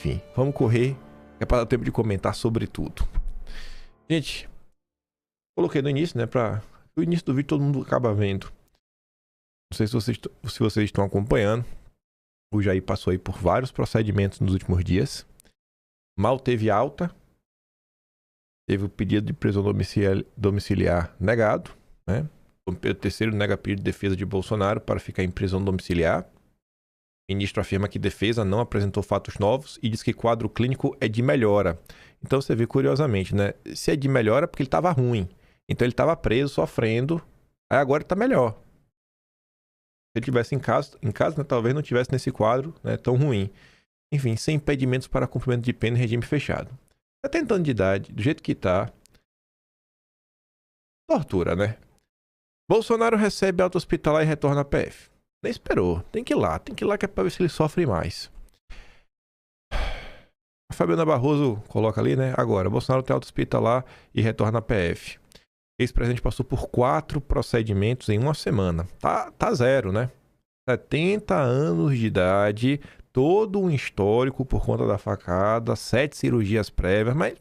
enfim, vamos correr, é para dar tempo de comentar sobre tudo. Gente, coloquei no início, né, para o início do vídeo todo mundo acaba vendo. Não sei se vocês estão acompanhando. O Jair passou aí por vários procedimentos nos últimos dias. Mal teve alta. Teve o pedido de prisão domiciliar negado, né? O Pedro III nega pedido de defesa de Bolsonaro para ficar em prisão domiciliar. O ministro afirma que defesa não apresentou fatos novos e diz que quadro clínico é de melhora. Então você vê curiosamente, né? Se é de melhora é porque ele estava ruim. Então ele estava preso, sofrendo. Aí agora ele está melhor. Se ele estivesse em casa, né, talvez não estivesse nesse quadro, né, tão ruim. Enfim, sem impedimentos para cumprimento de pena em regime fechado. Tá tentando de idade, do jeito que tá. Tortura, né? Bolsonaro recebe alta hospitalar e retorna à PF. Nem esperou. Tem que ir lá que é pra ver se ele sofre mais. A Fabiana Barroso coloca ali, né? Agora, Bolsonaro tem alta hospitalar e retorna à PF. Ex-presidente passou por 4 procedimentos em uma semana. Tá zero, né? 70 anos de idade, todo um histórico por conta da facada, 7 cirurgias prévias, mas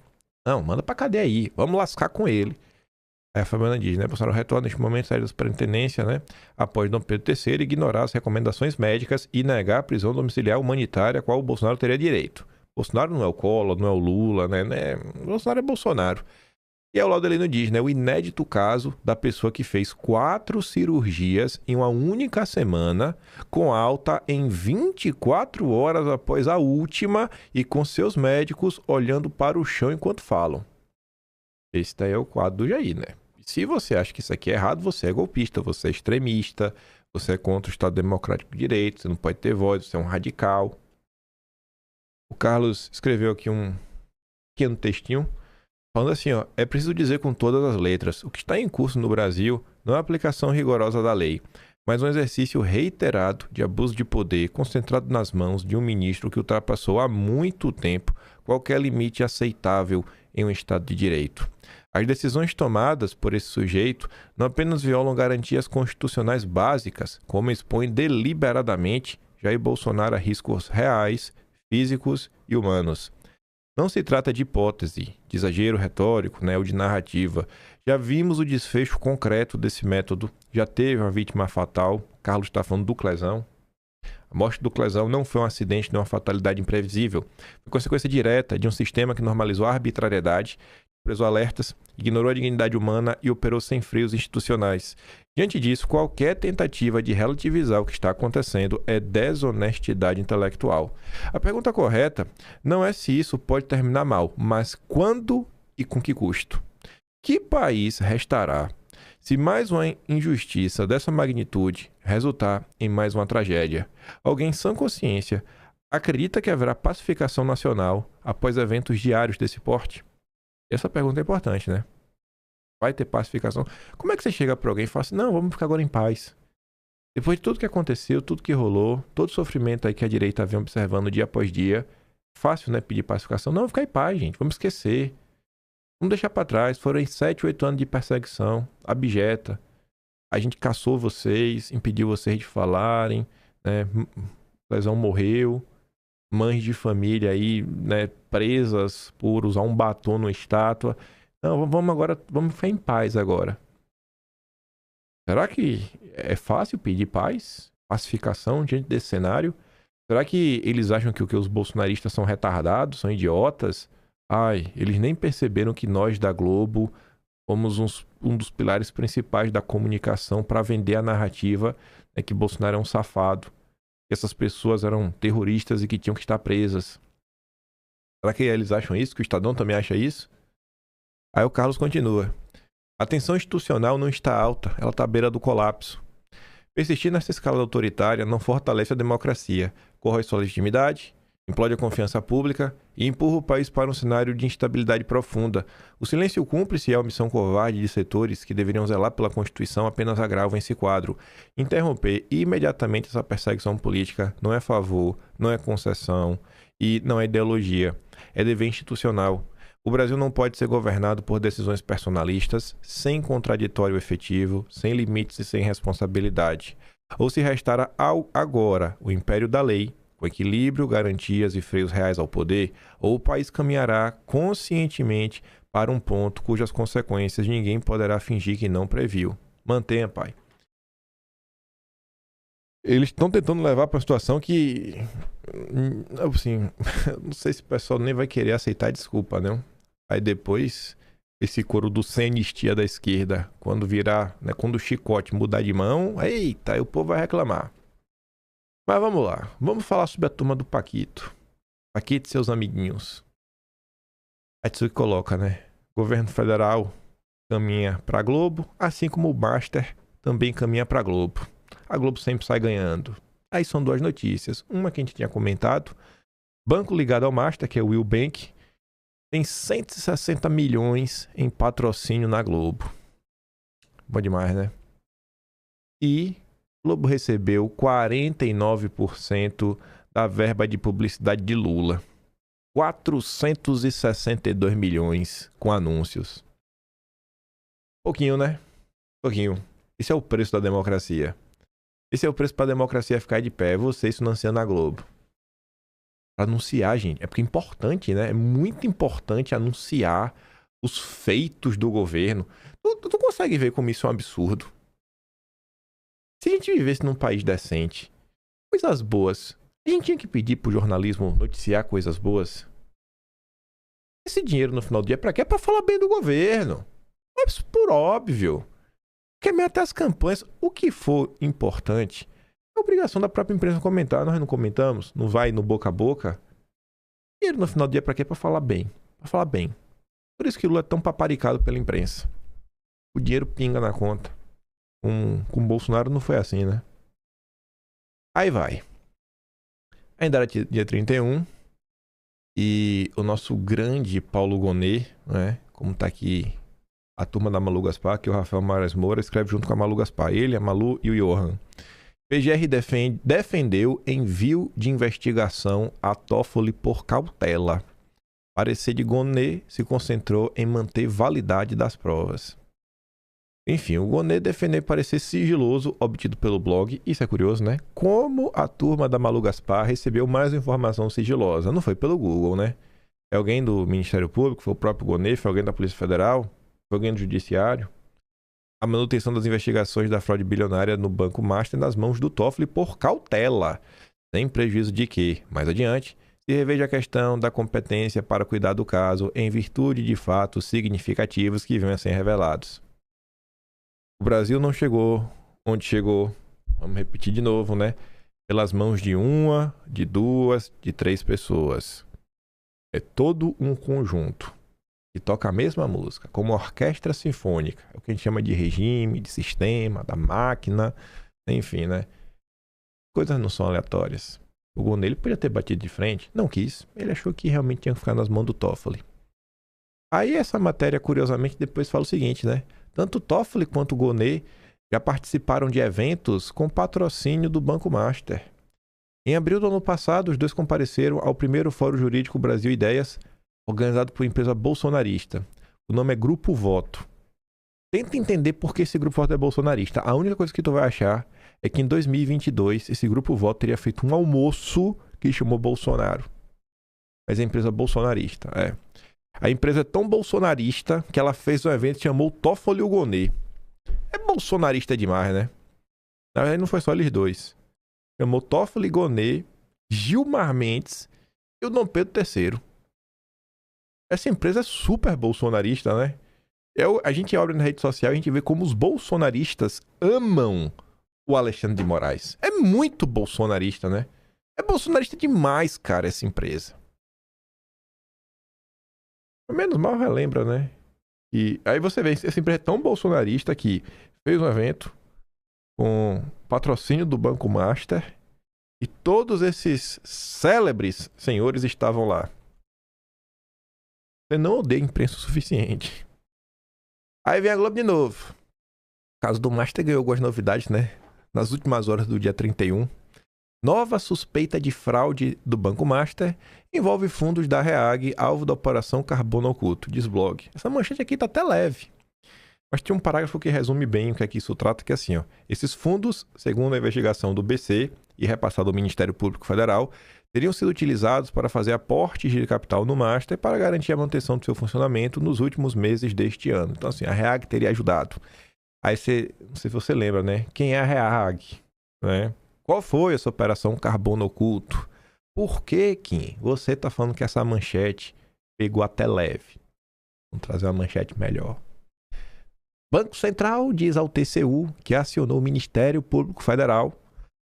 não, manda pra cadeia aí, vamos lascar com ele. Aí a Fabiana diz, né? Bolsonaro retorna neste momento sair da superintendência, né? Após Dom Pedro III ignorar as recomendações médicas e negar a prisão domiciliar humanitária a qual o Bolsonaro teria direito. Bolsonaro não é o Collor, não é o Lula, né? Bolsonaro é Bolsonaro. E ao lado dele não diz, né? O inédito caso da pessoa que fez 4 cirurgias em uma única semana, com alta em 24 horas após a última e com seus médicos olhando para o chão enquanto falam. Esse daí é o quadro do Jair, né? Se você acha que isso aqui é errado, você é golpista, você é extremista, você é contra o Estado Democrático de Direito, você não pode ter voz, você é um radical. O Carlos escreveu aqui um pequeno textinho falando assim, ó, é preciso dizer com todas as letras, o que está em curso no Brasil não é a aplicação rigorosa da lei, mas um exercício reiterado de abuso de poder concentrado nas mãos de um ministro que ultrapassou há muito tempo qualquer limite aceitável em um Estado de Direito. As decisões tomadas por esse sujeito não apenas violam garantias constitucionais básicas, como expõem deliberadamente Jair Bolsonaro a riscos reais, físicos e humanos. Não se trata de hipótese, de exagero retórico, né, ou de narrativa. Já vimos o desfecho concreto desse método, já teve uma vítima fatal, Carlos está falando do Clezão. A morte do Clezão não foi um acidente, nem uma fatalidade imprevisível. Foi consequência direta de um sistema que normalizou a arbitrariedade, prezou alertas, ignorou a dignidade humana e operou sem freios institucionais. Diante disso, qualquer tentativa de relativizar o que está acontecendo é desonestidade intelectual. A pergunta correta não é se isso pode terminar mal, mas quando e com que custo. Que país restará se mais uma injustiça dessa magnitude resultar em mais uma tragédia? Alguém em sã consciência acredita que haverá pacificação nacional após eventos diários desse porte? Essa pergunta é importante, né? Vai ter pacificação? Como é que você chega para alguém e fala assim, não, vamos ficar agora em paz? Depois de tudo que aconteceu, tudo que rolou, todo o sofrimento aí que a direita vem observando dia após dia, fácil, né, pedir pacificação. Não, vamos ficar em paz, gente, vamos esquecer. Vamos deixar para trás. Foram 7, 8 anos de perseguição abjeta. A gente caçou vocês, impediu vocês de falarem, né? Lesão morreu. Mães de família aí, né, presas por usar um batom numa estátua. Não, vamos ficar em paz agora. Será que é fácil pedir paz? Pacificação diante desse cenário? Será que eles acham que os bolsonaristas são retardados, são idiotas? Ai, eles nem perceberam que nós da Globo fomos um dos pilares principais da comunicação para vender a narrativa, né, que Bolsonaro é um safado, que essas pessoas eram terroristas e que tinham que estar presas. Será que eles acham isso? Que o Estadão também acha isso? Aí o Carlos continua. A tensão institucional não está alta, ela está à beira do colapso. Persistir nessa escala autoritária não fortalece a democracia, corrói sua legitimidade, implode a confiança pública e empurra o país para um cenário de instabilidade profunda. O silêncio cúmplice e a omissão covarde de setores que deveriam zelar pela Constituição apenas agravam esse quadro. Interromper imediatamente essa perseguição política não é favor, não é concessão e não é ideologia. É dever institucional. O Brasil não pode ser governado por decisões personalistas, sem contraditório efetivo, sem limites e sem responsabilidade. Ou se restara agora o império da lei, com equilíbrio, garantias e freios reais ao poder, ou o país caminhará conscientemente para um ponto cujas consequências ninguém poderá fingir que não previu. Mantenha, pai. Eles estão tentando levar para uma situação que, assim, não sei se o pessoal nem vai querer aceitar desculpa, né? Aí depois, esse coro do sem anistia da esquerda, quando virar, né, quando o chicote mudar de mão, eita, aí o povo vai reclamar. Mas vamos lá, vamos falar sobre a turma do Paquito. Paquito e seus amiguinhos. Aí isso que coloca, né? Governo federal caminha para a Globo, assim como o Master também caminha para a Globo. A Globo sempre sai ganhando. Aí são duas notícias. Uma que a gente tinha comentado. Banco ligado ao Master, que é o Will Bank, tem 160 milhões em patrocínio na Globo. Bom demais, né? E Globo recebeu 49% da verba de publicidade de Lula. 462 milhões com anúncios. Pouquinho, né? Pouquinho. Esse é o preço da democracia. Esse é o preço para a democracia ficar de pé. É vocês financiando a Globo. Pra anunciar, gente. É porque é importante, né? É muito importante anunciar os feitos do governo. Tu consegue ver como isso é um absurdo? Se a gente vivesse num país decente, coisas boas, a gente tinha que pedir pro jornalismo noticiar coisas boas. Esse dinheiro no final do dia é pra quê? É pra falar bem do governo. Mas por óbvio. Quer até as campanhas. O que for importante é obrigação da própria imprensa comentar. Nós não comentamos, não vai no boca a boca. Dinheiro no final do dia é pra quê? Pra falar bem. Pra falar bem. Por isso que Lula é tão paparicado pela imprensa. O dinheiro pinga na conta. Com o Bolsonaro não foi assim, né? Aí vai. Ainda era dia 31. E o nosso grande Paulo Gonet, né? Como tá aqui a turma da Malu Gaspar, que o Rafael Mares Moura escreve junto com a Malu Gaspar. Ele, a Malu e o Johan. PGR defendeu envio de investigação a Toffoli por cautela. Parecer de Gonet se concentrou em manter validade das provas. Enfim, o Gonet defendeu parecer sigiloso obtido pelo blog. Isso é curioso, né? Como a turma da Malu Gaspar recebeu mais informação sigilosa? Não foi pelo Google, né? É alguém do Ministério Público? Foi o próprio Gonet? Foi alguém da Polícia Federal? Foi alguém do Judiciário? A manutenção das investigações da fraude bilionária no Banco Master nas mãos do Toffoli por cautela. Sem prejuízo de que, mais adiante, se reveja a questão da competência para cuidar do caso em virtude de fatos significativos que venham a ser revelados. O Brasil não chegou onde chegou, vamos repetir de novo, né? Pelas mãos de uma, de duas, de três pessoas. É todo um conjunto que toca a mesma música, como orquestra sinfônica. É o que a gente chama de regime, de sistema, da máquina, enfim, né? Coisas não são aleatórias. O Gonet ele podia ter batido de frente, não quis. Ele achou que realmente tinha que ficar nas mãos do Toffoli. Aí essa matéria, curiosamente, depois fala o seguinte, né? Tanto o Toffoli quanto o Gonet já participaram de eventos com patrocínio do Banco Master. Em abril do ano passado, os dois compareceram ao primeiro Fórum Jurídico Brasil Ideias, organizado por empresa bolsonarista. O nome é Grupo Voto. Tenta entender por que esse Grupo Voto é bolsonarista. A única coisa que tu vai achar é que em 2022 esse Grupo Voto teria feito um almoço que chamou Bolsonaro. Mas é empresa bolsonarista, é. A empresa é tão bolsonarista que ela fez um evento que chamou Toffoli e o Gonet. É bolsonarista demais, né? Na verdade não foi só eles dois. Chamou Toffoli, Gonet, Gilmar Mendes e o Dom Pedro III. Essa empresa é super bolsonarista, né? A gente abre na rede social e a gente vê como os bolsonaristas amam o Alexandre de Moraes. É muito bolsonarista, né? É bolsonarista demais, cara, essa empresa. Menos mal relembra, né? E aí você vê, essa empresa é tão bolsonarista que fez um evento com patrocínio do Banco Master e todos esses célebres senhores estavam lá. Você não odeia a imprensa o suficiente. Aí vem a Globo de novo. O caso do Master ganhou algumas novidades, né? Nas últimas horas do dia 31. Nova suspeita de fraude do Banco Master envolve fundos da REAG, alvo da Operação Carbono Oculto, diz blog. Essa manchete aqui tá até leve. Mas tem um parágrafo que resume bem o que é que isso trata, que é assim, ó. Esses fundos, segundo a investigação do BC, e repassado ao Ministério Público Federal teriam sido utilizados para fazer aportes de capital no Master para garantir a manutenção do seu funcionamento nos últimos meses deste ano. Então, assim, a REAG teria ajudado. Aí você, não sei se você lembra, né? Quem é a REAG? Né? Qual foi essa operação Carbono Oculto? Por que, Kim, você está falando que essa manchete pegou até leve? Vamos trazer uma manchete melhor. Banco Central diz ao TCU que acionou o Ministério Público Federal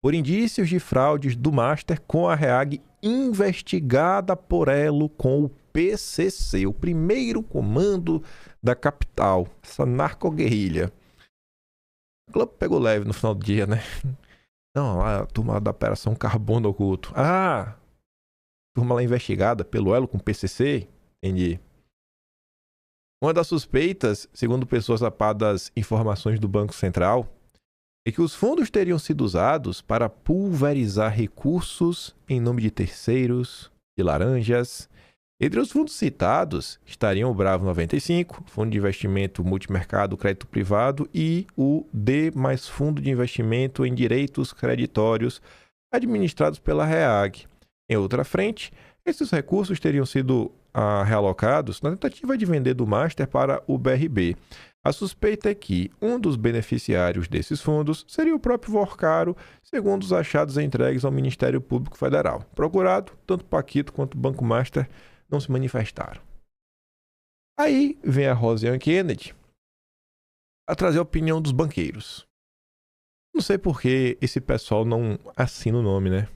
por indícios de fraudes do Master com a REAG investigada por elo com o PCC, o primeiro comando da capital, essa narcoguerrilha. O Globo pegou leve no final do dia, né? Não, a turma da Operação Carbono Oculto. Ah, turma lá investigada pelo elo com o PCC? Entendi. Uma das suspeitas, segundo pessoas apadas informações do Banco Central, é que os fundos teriam sido usados para pulverizar recursos em nome de terceiros, de laranjas. Entre os fundos citados estariam o Bravo 95, Fundo de Investimento Multimercado Crédito Privado, e o D mais Fundo de Investimento em Direitos Creditórios, administrados pela REAG. Em outra frente, esses recursos teriam sido realocados na tentativa de vender do Master para o BRB. A suspeita é que um dos beneficiários desses fundos seria o próprio Vorcaro, segundo os achados entregues ao Ministério Público Federal. Procurado, tanto Paquito quanto o Banco Master não se manifestaram. Aí vem a Rosiane Kennedy a trazer a opinião dos banqueiros. Não sei por que esse pessoal não assina o nome, né?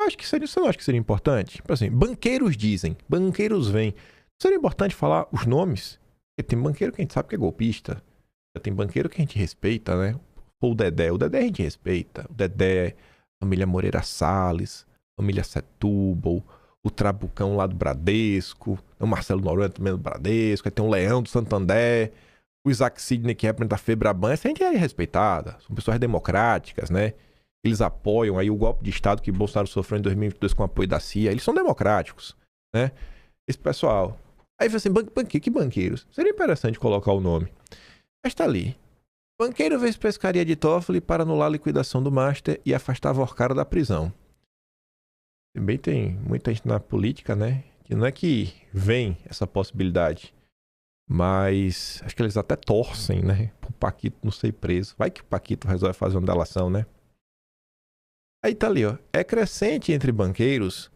Acho que seria, você não acha que seria importante? Tipo assim, banqueiros dizem, banqueiros vêm. Seria importante falar os nomes? Porque tem banqueiro que a gente sabe que é golpista. Tem banqueiro que a gente respeita, né? Ou o Dedé a gente respeita. O Dedé, família Moreira Salles, família Setúbal, o Trabucão lá do Bradesco, o Marcelo Noronha também do Bradesco, aí tem o Leão do Santander, o Isaac Sidney que representa a Febraban. Essa gente é respeitada, são pessoas democráticas, né? Eles apoiam aí o golpe de Estado que Bolsonaro sofreu em 2022 com o apoio da CIA. Eles são democráticos, né? Esse pessoal. Aí assim, que banqueiros? Seria interessante colocar o nome. Mas tá ali. Banqueiro fez pescaria de Toffoli para anular a liquidação do Master e afastar Vorcaro da prisão. Também tem muita gente na política, né? Que não é que vem essa possibilidade, mas acho que eles até torcem, né? Pro Paquito não ser preso. Vai que o Paquito resolve fazer uma delação, né? Aí tá ali, ó. É crescente entre banqueiros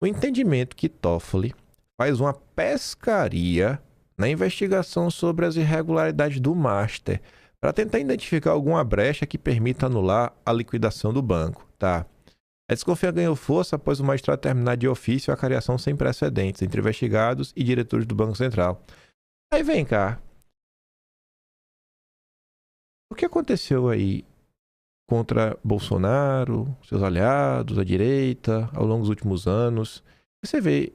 o entendimento que Toffoli faz uma pescaria na investigação sobre as irregularidades do Master para tentar identificar alguma brecha que permita anular a liquidação do banco, tá? A desconfiança ganhou força após o magistrado terminar de ofício a cariação sem precedentes entre investigados e diretores do Banco Central. Aí vem cá. O que aconteceu aí contra Bolsonaro, seus aliados, a direita, ao longo dos últimos anos? Você vê,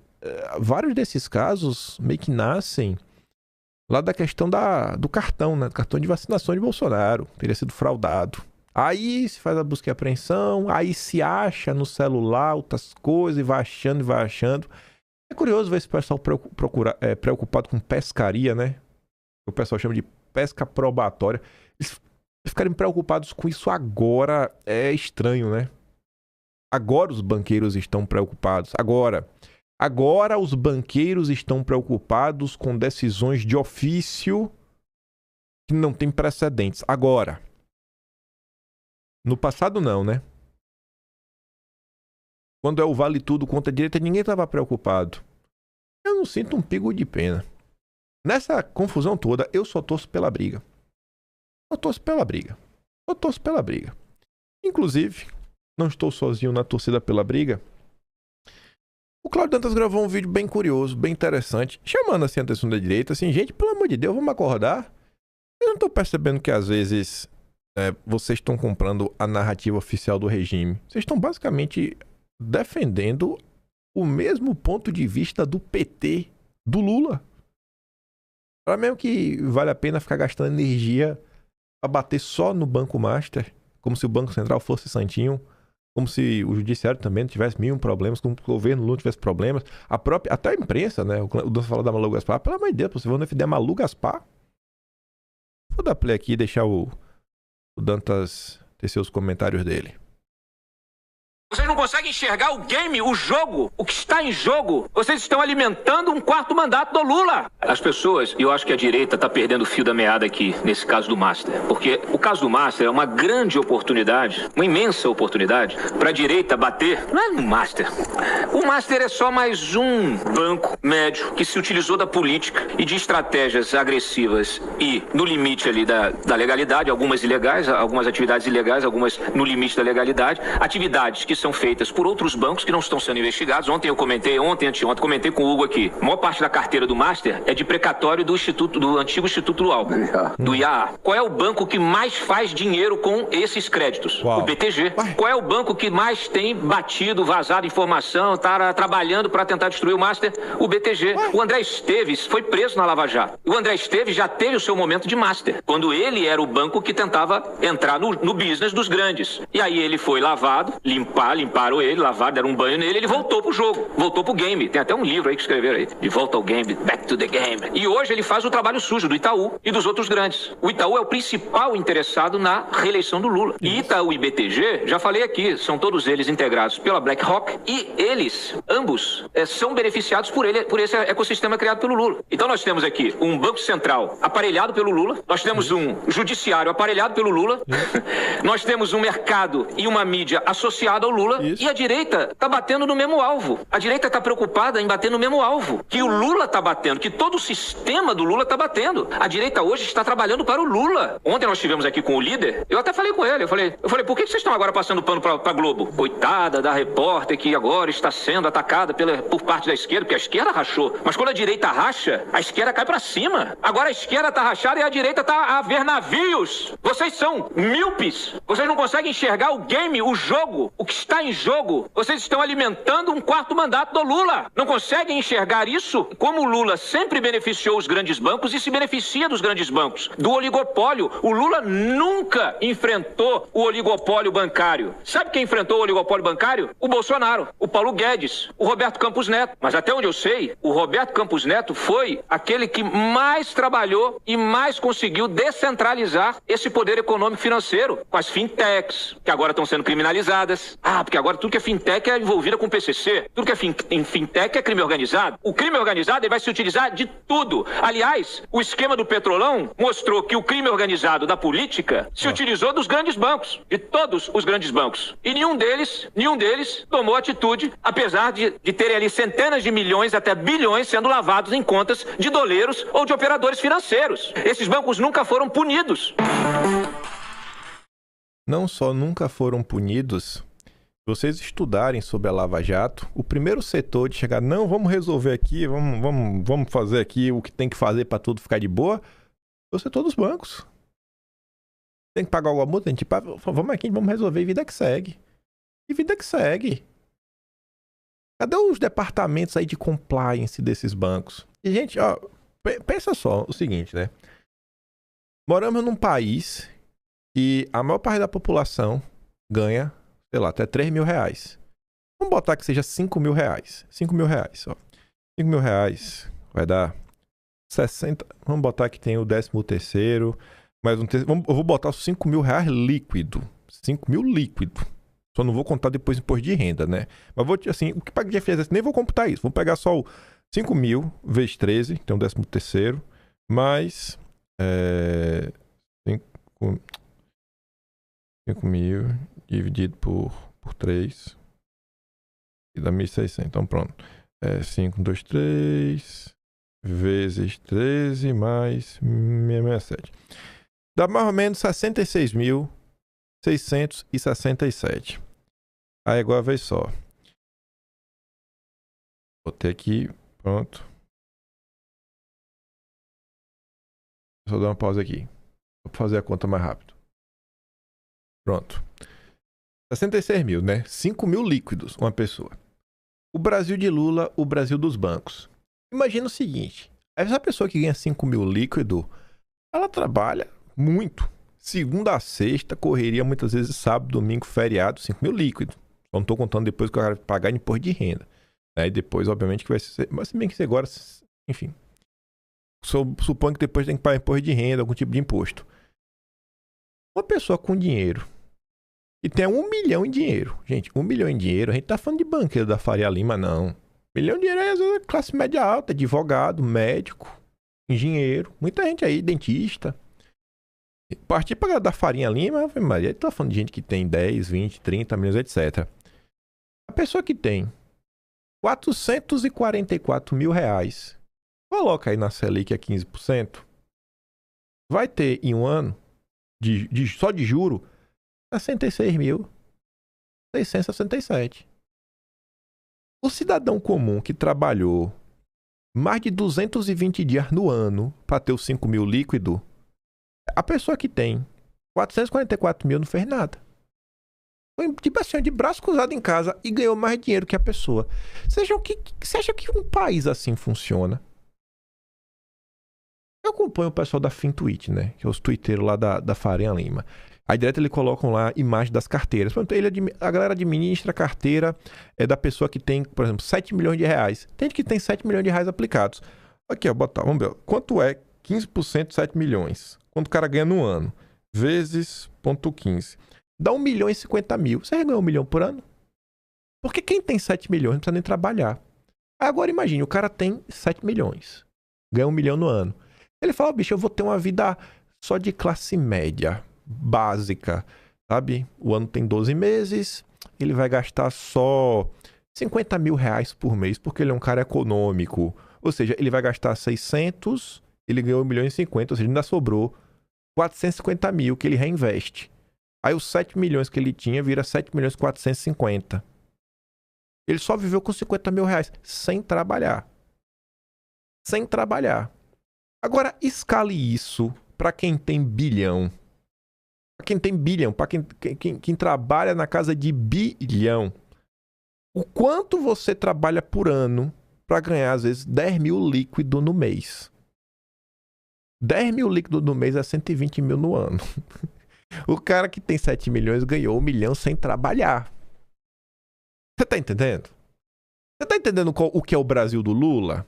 vários desses casos meio que nascem lá da questão do cartão, né? Do cartão de vacinação de Bolsonaro. Teria sido fraudado. Aí se faz a busca e apreensão, aí se acha no celular outras coisas e vai achando e vai achando. É curioso ver esse pessoal preocupado com pescaria, né? O pessoal chama de pesca probatória. Eles ficarem preocupados com isso agora é estranho, né? Agora os banqueiros estão preocupados. Agora os banqueiros estão preocupados com decisões de ofício que não tem precedentes. Agora. No passado não, né? Quando é o vale tudo contra a direita, ninguém estava preocupado. Eu não sinto um pingo de pena. Nessa confusão toda, eu só torço pela briga. Eu torço pela briga. Inclusive, não estou sozinho na torcida pela briga. O Cláudio Dantas gravou um vídeo bem curioso, bem interessante, chamando assim a atenção da direita, assim, gente, pelo amor de Deus, vamos acordar. Eu não estou percebendo que às vezes vocês estão comprando a narrativa oficial do regime. Vocês estão basicamente defendendo o mesmo ponto de vista do PT, do Lula. Para mesmo que vale a pena ficar gastando energia para bater só no Banco Master, como se o Banco Central fosse santinho, como se o judiciário também não tivesse mil problemas, como se o governo Lula tivesse problemas. Até a imprensa, né? O Dantas fala da Malu Gaspar. Pelo amor de Deus, você vai defender a Malu Gaspar? Vou dar play aqui e deixar o Dantas ter seus comentários dele. Vocês não conseguem enxergar o game, o jogo, o que está em jogo. Vocês estão alimentando um quarto mandato do Lula. As pessoas, e eu acho que a direita está perdendo o fio da meada aqui, nesse caso do Master. Porque o caso do Master é uma grande oportunidade, uma imensa oportunidade, para a direita bater, não é no Master. O Master é só mais um banco médio que se utilizou da política e de estratégias agressivas e no limite ali da legalidade, algumas ilegais, algumas atividades ilegais, algumas no limite da legalidade, atividades que são feitas por outros bancos que não estão sendo investigados. Ontem eu comentei, anteontem comentei com o Hugo aqui. A maior parte da carteira do Master é de precatório do antigo Instituto Luau, do IAA. Qual é o banco que mais faz dinheiro com esses créditos? Uau. O BTG. Qual é o banco que mais tem batido, vazado informação, está trabalhando para tentar destruir o Master? O BTG. O André Esteves foi preso na Lava Jato. O André Esteves já teve o seu momento de Master, quando ele era o banco que tentava entrar no business dos grandes. E aí ele foi lavado, limparam ele, lavaram, deram um banho nele, ele voltou pro jogo, voltou pro game. Tem até um livro aí que escreveram aí, De Volta ao Game, Back to the Game. E hoje ele faz o trabalho sujo do Itaú e dos outros grandes. O Itaú é o principal interessado na reeleição do Lula. E Itaú e BTG, já falei aqui, são todos eles integrados pela BlackRock e eles, ambos, são beneficiados por esse ecossistema criado pelo Lula. Então nós temos aqui um banco central aparelhado pelo Lula, nós temos um judiciário aparelhado pelo Lula, nós temos um mercado e uma mídia associada ao Lula. E a direita está batendo no mesmo alvo. A direita está preocupada em bater no mesmo alvo que o Lula está batendo, que todo o sistema do Lula está batendo. A direita hoje está trabalhando para o Lula. Ontem nós estivemos aqui com o líder, eu até falei com ele, eu falei, por que vocês estão agora passando pano para Globo? Coitada da repórter que agora está sendo atacada por parte da esquerda, porque a esquerda rachou. Mas quando a direita racha, a esquerda cai para cima. Agora a esquerda está rachada e a direita está a ver navios. Vocês são míopes. Vocês não conseguem enxergar o game, o jogo, o que está em jogo. Vocês estão alimentando um quarto mandato do Lula. Não conseguem enxergar isso? Como o Lula sempre beneficiou os grandes bancos e se beneficia dos grandes bancos, do oligopólio. O Lula nunca enfrentou o oligopólio bancário. Sabe quem enfrentou o oligopólio bancário? O Bolsonaro, o Paulo Guedes, o Roberto Campos Neto. Mas até onde eu sei, o Roberto Campos Neto foi aquele que mais trabalhou e mais conseguiu descentralizar esse poder econômico financeiro com as fintechs, que agora estão sendo criminalizadas. Porque agora tudo que é fintech é envolvida com PCC. Tudo que é fintech é crime organizado. O crime organizado ele vai se utilizar de tudo. Aliás, o esquema do Petrolão mostrou que o crime organizado da política se utilizou dos grandes bancos, de todos os grandes bancos. E nenhum deles tomou atitude, apesar de terem ali centenas de milhões até bilhões sendo lavados em contas de doleiros ou de operadores financeiros. Esses bancos nunca foram punidos. Não só nunca foram punidos, se vocês estudarem sobre a Lava Jato, o primeiro setor de chegar, não, vamos resolver aqui, vamos fazer aqui o que tem que fazer para tudo ficar de boa, é o setor dos bancos. Tem que pagar alguma multa, a gente vamos aqui, vamos resolver, e vida que segue. E vida que segue. Cadê os departamentos aí de compliance desses bancos? E, gente, ó, pensa só o seguinte, né? Moramos num país que a maior parte da população ganha, sei lá, até 3 mil reais. Vamos botar que seja 5 mil reais. 5 mil reais, ó. 5 mil reais vai dar 60... Vamos botar que tem o 13º, mais um terceiro... Eu vou botar os 5 mil reais líquido. 5 mil líquido. Só não vou contar depois imposto de renda, né? Mas vou, assim, o que paga de FGTS, nem vou computar isso. Vamos pegar só o 5 mil vezes 13, tem um 13º, mais 5 mil dividido por 3 e dá 1.600. Então pronto. 5, 2, 3 vezes 13 mais 667. Dá mais ou menos 66.667. Aí agora vez só. Botei aqui. Pronto. Só dar uma pausa aqui. Vou fazer a conta mais rápido. Pronto. 66 mil, né? 5 mil líquidos, uma pessoa. O Brasil de Lula, o Brasil dos bancos. Imagina o seguinte. Essa pessoa que ganha 5 mil líquido, ela trabalha muito. Segunda a sexta, correria muitas vezes sábado, domingo, feriado, 5 mil líquido. Só não tô contando depois que eu quero pagar imposto de renda. Né? E depois, obviamente, que vai ser... Mas se bem que agora... Enfim. Suponho que depois tem que pagar imposto de renda, algum tipo de imposto. Uma pessoa com dinheiro que tem 1 milhão em dinheiro. Gente, 1 milhão em dinheiro, a gente tá falando de banqueiro da Faria Lima, não. 1 milhão em dinheiro é às vezes, classe média alta, advogado, médico, engenheiro, muita gente aí, dentista. Partir para da Faria Lima, Maria, tá falando de gente que tem 10, 20, 30 milhões, etc. A pessoa que tem 444 mil reais, coloca aí na Selic a 15%, vai ter em um ano, só de juro, 66.667. O cidadão comum que trabalhou mais de 220 dias no ano para ter os 5 mil líquido, a pessoa que tem 444 mil não fez nada. Foi tipo assim, de braço cruzado em casa e ganhou mais dinheiro que a pessoa. Você acha que um país assim funciona? Eu acompanho o pessoal da Fintwitch, né? Que é os twitteiros lá da Faria Lima. Aí direto eles colocam lá imagem das carteiras. A galera administra a carteira da pessoa que tem, por exemplo, 7 milhões de reais. Tem gente que tem 7 milhões de reais aplicados. Aqui, ó, vamos ver. Quanto é 15% de 7 milhões? Quanto o cara ganha no ano? Vezes 0,15. Dá 1 milhão e 50 mil. Você ganha 1 milhão por ano? Porque quem tem 7 milhões não precisa nem trabalhar. Agora imagine, o cara tem 7 milhões. Ganha 1 milhão no ano. Ele fala, bicho, eu vou ter uma vida só de classe média, básica, sabe? O ano tem 12 meses, ele vai gastar só 50 mil reais por mês, porque ele é um cara econômico. Ou seja, ele vai gastar 600, ele ganhou 1 milhão e 50, ou seja, ainda sobrou 450 mil que ele reinveste. Aí os 7 milhões que ele tinha vira 7 milhões e 450. Ele só viveu com 50 mil reais, sem trabalhar. Sem trabalhar. Agora, escale isso para quem tem bilhão. Para quem tem bilhão, para quem trabalha na casa de bilhão. O quanto você trabalha por ano para ganhar, às vezes, 10 mil líquido no mês? 10 mil líquido no mês é 120 mil no ano. O cara que tem 7 milhões ganhou 1 milhão sem trabalhar. Você tá entendendo? Você tá entendendo o que é o Brasil do Lula?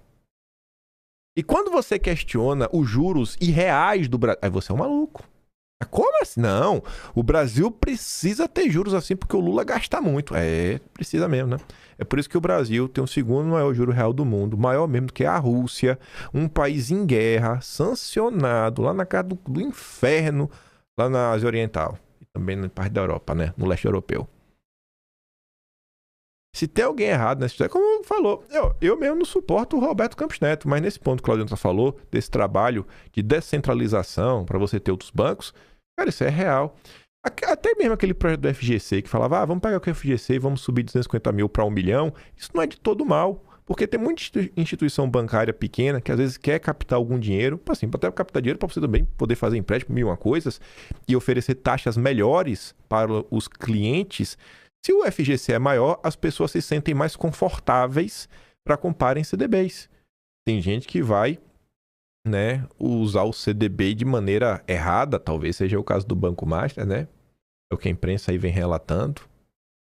E quando você questiona os juros irreais do Brasil, aí você é um maluco. Como assim? Não, o Brasil precisa ter juros assim porque o Lula gasta muito. Precisa mesmo, né? É por isso que o Brasil tem o segundo maior juro real do mundo, maior mesmo do que a Rússia, um país em guerra, sancionado, lá na casa do inferno, lá na Ásia Oriental. E também na parte da Europa, né? No leste europeu. Se tem alguém errado nessa história, como falou, eu mesmo não suporto o Roberto Campos Neto, mas nesse ponto que o Claudio falou, desse trabalho de descentralização para você ter outros bancos, cara, isso é real. Até mesmo aquele projeto do FGC que falava, vamos pegar o FGC e vamos subir 250 mil para 1 milhão, isso não é de todo mal, porque tem muita instituição bancária pequena que às vezes quer captar algum dinheiro, assim, para até captar dinheiro para você também poder fazer empréstimo, mil uma coisas, e oferecer taxas melhores para os clientes. Se o FGC é maior, as pessoas se sentem mais confortáveis para comprarem CDBs. Tem gente que vai, né, usar o CDB de maneira errada, talvez seja o caso do Banco Master, né? É o que a imprensa aí vem relatando.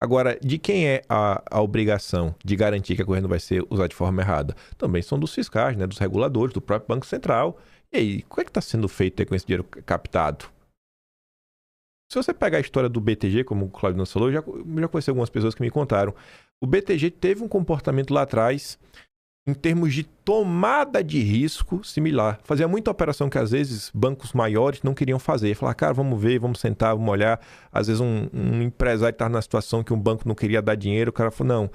Agora, de quem é a obrigação de garantir que a coisa não vai ser usada de forma errada? Também são dos fiscais, né, dos reguladores, do próprio Banco Central. E aí, como é que está sendo feito com esse dinheiro captado? Se você pegar a história do BTG, como o Claudio falou, eu já conheci algumas pessoas que me contaram. O BTG teve um comportamento lá atrás, em termos de tomada de risco, similar. Fazia muita operação que, às vezes, bancos maiores não queriam fazer. Falar, cara, vamos ver, vamos sentar, vamos olhar. Às vezes, um empresário estava na situação que um banco não queria dar dinheiro. O cara falou, não,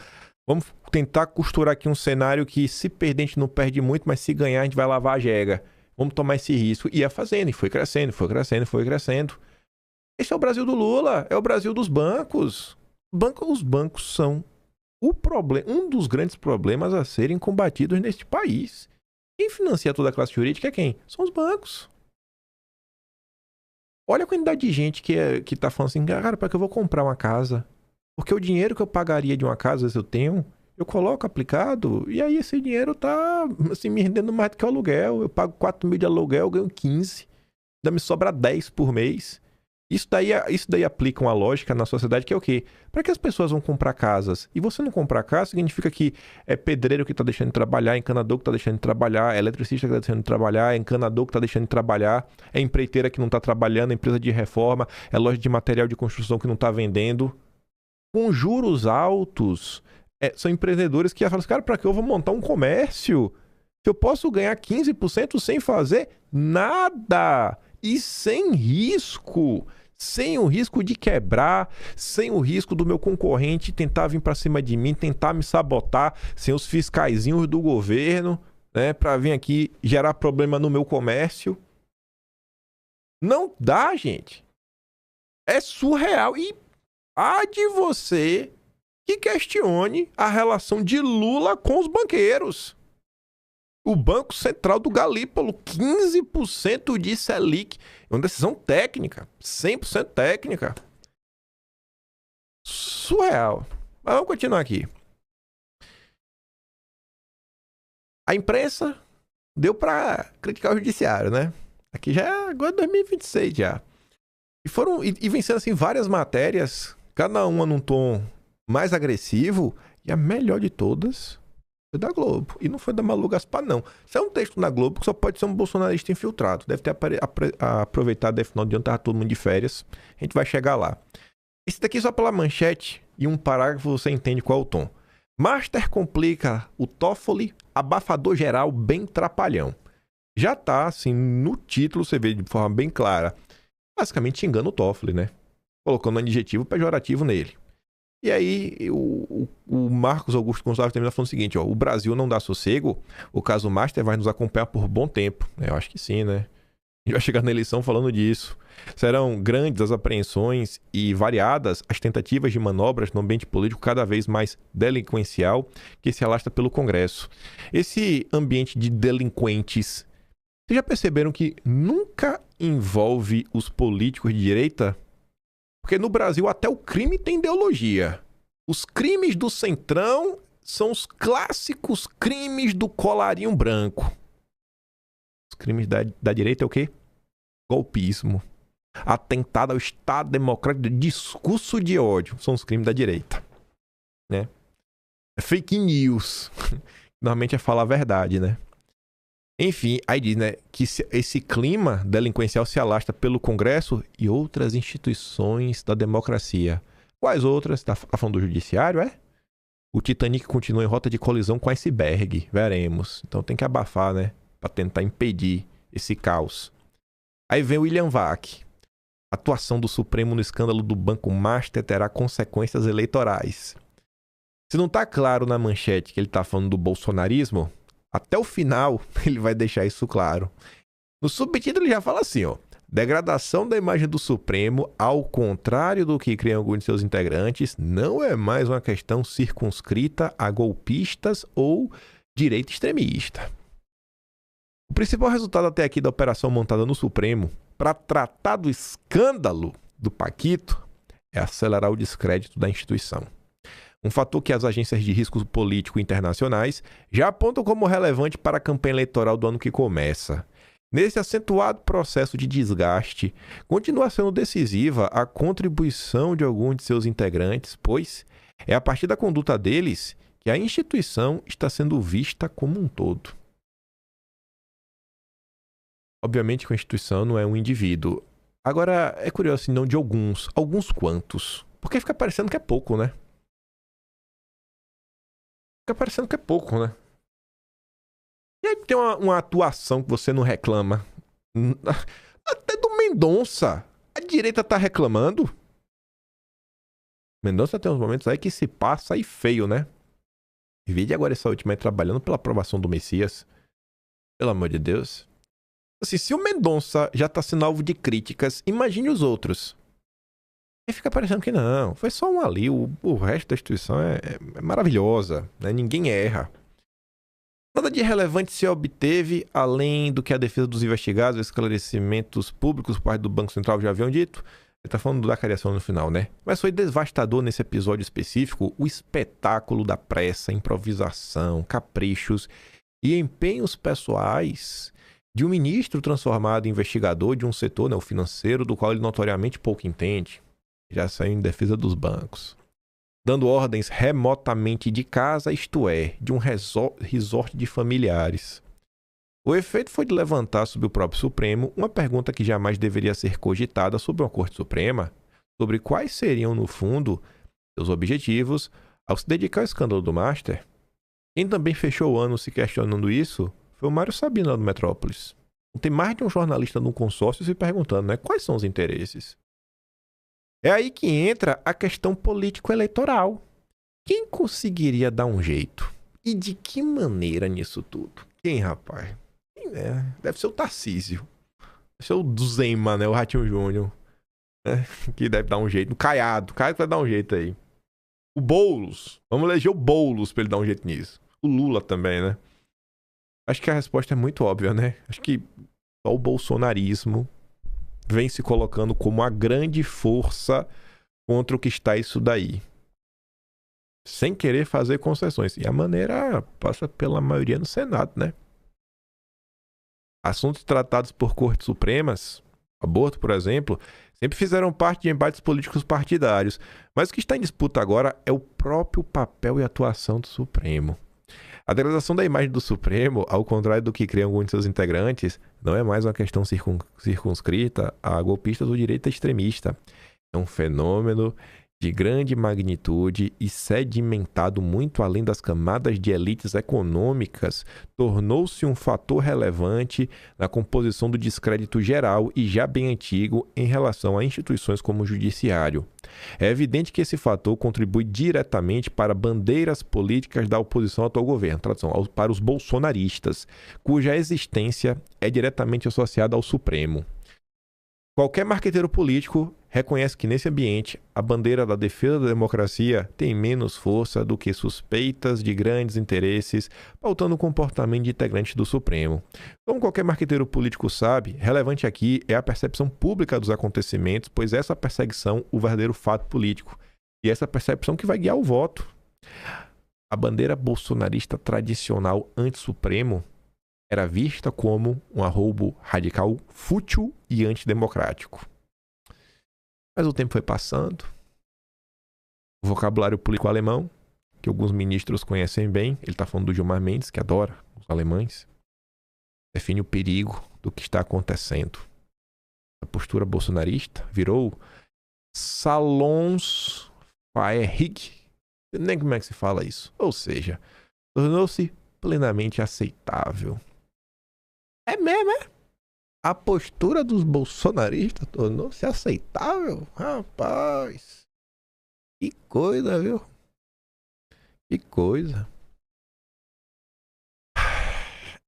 vamos tentar costurar aqui um cenário que, se perder, a gente não perde muito, mas se ganhar, a gente vai lavar a jega. Vamos tomar esse risco. E ia fazendo, e foi crescendo, foi crescendo, foi crescendo. Esse é o Brasil do Lula, é o Brasil dos bancos. Os bancos são um dos grandes problemas a serem combatidos neste país. Quem financia toda a classe jurídica é quem? São os bancos. Olha a quantidade de gente que tá falando assim, cara, para que eu vou comprar uma casa? Porque o dinheiro que eu pagaria de uma casa, às vezes eu tenho, eu coloco aplicado, e aí esse dinheiro tá assim, me rendendo mais do que o aluguel. Eu pago 4 mil de aluguel, eu ganho 15. Ainda me sobra 10 por mês. Isso daí aplica uma lógica na sociedade que é o quê? Para que as pessoas vão comprar casas? E você não comprar casa significa que é pedreiro que está deixando de trabalhar, é encanador que está deixando de trabalhar, é eletricista que está deixando de trabalhar, é encanador que está deixando de trabalhar, é empreiteira que não está trabalhando, é empresa de reforma, é loja de material de construção que não está vendendo. Com juros altos, são empreendedores que falam assim, cara, para que eu vou montar um comércio? Se eu posso ganhar 15% sem fazer nada e sem risco. Sem o risco de quebrar, sem o risco do meu concorrente tentar vir para cima de mim, tentar me sabotar, sem os fiscaizinhos do governo, né, para vir aqui gerar problema no meu comércio. Não dá, gente. É surreal. E há de você que questione a relação de Lula com os banqueiros. O Banco Central do Galípolo, 15% de Selic. É uma decisão técnica, 100% técnica. Surreal. Mas vamos continuar aqui. A imprensa deu para criticar o judiciário, né? Aqui já é agora 2026 já. E vem sendo assim várias matérias, cada uma num tom mais agressivo, e a melhor de todas foi da Globo. E não foi da Malu Gaspar, não. Isso é um texto na Globo que só pode ser um bolsonarista infiltrado. Deve ter aproveitado, final de ano, tava todo mundo de férias. A gente vai chegar lá. Esse daqui só pela manchete e um parágrafo você entende qual é o tom. Master complica o TOEFL, abafador geral bem trapalhão. Já tá, assim, no título você vê de forma bem clara. Basicamente xingando o TOEFL, né? Colocando um adjetivo pejorativo nele. E aí, o Marcos Augusto Gonçalves termina falando o seguinte, ó, o Brasil não dá sossego, o caso Master vai nos acompanhar por bom tempo. Eu acho que sim, né? A gente vai chegar na eleição falando disso. Serão grandes as apreensões e variadas as tentativas de manobras no ambiente político cada vez mais delinquencial que se alastra pelo Congresso. Esse ambiente de delinquentes, vocês já perceberam que nunca envolve os políticos de direita? Porque no Brasil até o crime tem ideologia. Os crimes do Centrão são os clássicos crimes do colarinho branco. Os crimes da direita é o quê? Golpismo. Atentado ao Estado Democrático, discurso de ódio. São os crimes da direita. Né? É fake news. Normalmente é falar a verdade, né? Enfim, aí diz, né, que esse clima delinquencial se alastra pelo Congresso e outras instituições da democracia. Quais outras? Tá falando do judiciário, é? O Titanic continua em rota de colisão com iceberg. Veremos. Então tem que abafar, né? Pra tentar impedir esse caos. Aí vem o William Vac. Atuação do Supremo no escândalo do Banco Master terá consequências eleitorais. Se não tá claro na manchete que ele tá falando do bolsonarismo, até o final ele vai deixar isso claro. No subtítulo ele já fala assim, ó. Degradação da imagem do Supremo, ao contrário do que criam alguns de seus integrantes, não é mais uma questão circunscrita a golpistas ou direita extremista. O principal resultado até aqui da operação montada no Supremo para tratar do escândalo do Paquito é acelerar o descrédito da instituição. Um fator que as agências de risco político internacionais já apontam como relevante para a campanha eleitoral do ano que começa. Nesse acentuado processo de desgaste, continua sendo decisiva a contribuição de alguns de seus integrantes, pois é a partir da conduta deles que a instituição está sendo vista como um todo. Obviamente que a instituição não é um indivíduo. Agora, é curioso assim, não de alguns quantos. Porque fica parecendo que é pouco, né? Fica parecendo que é pouco, né? E aí tem uma atuação que você não reclama. Até do Mendonça. A direita tá reclamando. Mendonça tem uns momentos aí que se passa aí feio, né? E vide agora essa última aí trabalhando pela aprovação do Messias. Pelo amor de Deus. Assim, se o Mendonça já tá sendo alvo de críticas, imagine os outros. E fica parecendo que não. Foi só um ali. O resto da instituição é maravilhosa, né? Ninguém erra. Nada de relevante se obteve, além do que a defesa dos investigados, esclarecimentos públicos por parte do Banco Central já haviam dito. Ele tá falando da cariação no final, né? Mas foi devastador nesse episódio específico o espetáculo da pressa, improvisação, caprichos e empenhos pessoais de um ministro transformado em investigador de um setor, né, o financeiro, do qual ele notoriamente pouco entende. Já saiu em defesa dos bancos. Dando ordens remotamente de casa, isto é, de um resort de familiares. O efeito foi de levantar sobre o próprio Supremo uma pergunta que jamais deveria ser cogitada sobre uma Corte Suprema, sobre quais seriam, no fundo, seus objetivos ao se dedicar ao escândalo do Master. Quem também fechou o ano se questionando isso foi o Mário Sabino, lá do Metrópolis. Tem mais de um jornalista no consórcio se perguntando, né, quais são os interesses. É aí que entra a questão político-eleitoral. Quem conseguiria dar um jeito? E de que maneira nisso tudo? Quem, rapaz? Quem é? Deve ser o Tarcísio. Deve ser o do Zema, né? O Ratinho Júnior. Né? Que deve dar um jeito. O Caiado. O Caiado vai dar um jeito aí. O Boulos. Vamos eleger o Boulos pra ele dar um jeito nisso. O Lula também, né? Acho que a resposta é muito óbvia, né? Acho que só o bolsonarismo vem se colocando como a grande força contra o que está isso daí. Sem querer fazer concessões. E a maneira passa pela maioria no Senado, né? Assuntos tratados por cortes supremas, aborto, por exemplo, sempre fizeram parte de embates políticos partidários. Mas o que está em disputa agora é o próprio papel e atuação do Supremo. A degradação da imagem do Supremo, ao contrário do que criam alguns de seus integrantes, não é mais uma questão circunscrita a golpistas ou direita extremista. É um fenômeno de grande magnitude e sedimentado muito além das camadas de elites econômicas, tornou-se um fator relevante na composição do descrédito geral e já bem antigo em relação a instituições como o judiciário. É evidente que esse fator contribui diretamente para bandeiras políticas da oposição ao atual governo, tradução, para os bolsonaristas, cuja existência é diretamente associada ao Supremo. Qualquer marqueteiro político reconhece que nesse ambiente a bandeira da defesa da democracia tem menos força do que suspeitas de grandes interesses pautando o comportamento de integrantes do Supremo. Como qualquer marqueteiro político sabe, relevante aqui é a percepção pública dos acontecimentos, pois essa perseguição o verdadeiro fato político e essa percepção que vai guiar o voto. A bandeira bolsonarista tradicional anti-Supremo era vista como um arroubo radical fútil e antidemocrático. Mas o tempo foi passando. O vocabulário político alemão, que alguns ministros conhecem bem, ele está falando do Gilmar Mendes, que adora os alemães, define o perigo do que está acontecendo. A postura bolsonarista virou Salonsfähig. Nem como é que se fala isso. Ou seja, tornou-se plenamente aceitável. É mesmo, é? A postura dos bolsonaristas tornou-se aceitável? Rapaz, que coisa, viu? Que coisa.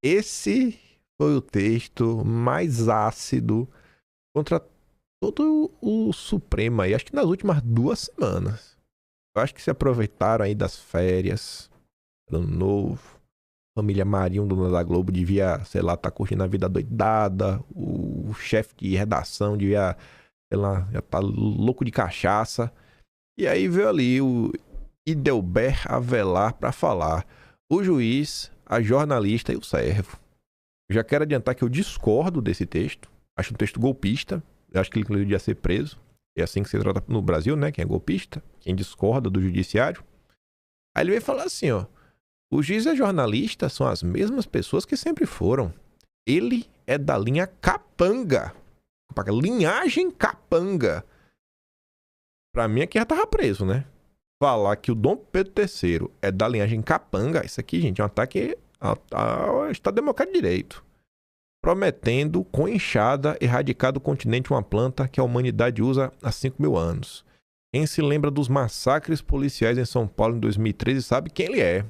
Esse foi o texto mais ácido contra todo o Supremo aí, acho que nas últimas 2 semanas. Eu acho que se aproveitaram aí das férias, ano novo. Família Marinho, dona da Globo, devia, sei lá, tá curtindo a vida doidada. O chefe de redação devia, sei lá, já tá louco de cachaça. E aí veio ali o Idelber Avelar pra falar. O juiz, a jornalista e o servo. Eu já quero adiantar que eu discordo desse texto. Acho um texto golpista. Eu acho que ele inclusive devia ser preso. É assim que se trata no Brasil, né? Quem é golpista, quem discorda do judiciário. Aí ele veio falar assim, ó. O juiz e a jornalista são as mesmas pessoas que sempre foram. Ele é da linha capanga. Linhagem capanga. Pra mim aqui já tava preso, né? Falar que o Dom Pedro III é da linhagem capanga, isso aqui, gente, é um ataque ao Estado Democrático de Direito. Prometendo, com enxada, erradicar do continente uma planta que a humanidade usa há 5.000 anos. Quem se lembra dos massacres policiais em São Paulo em 2013 sabe quem ele é.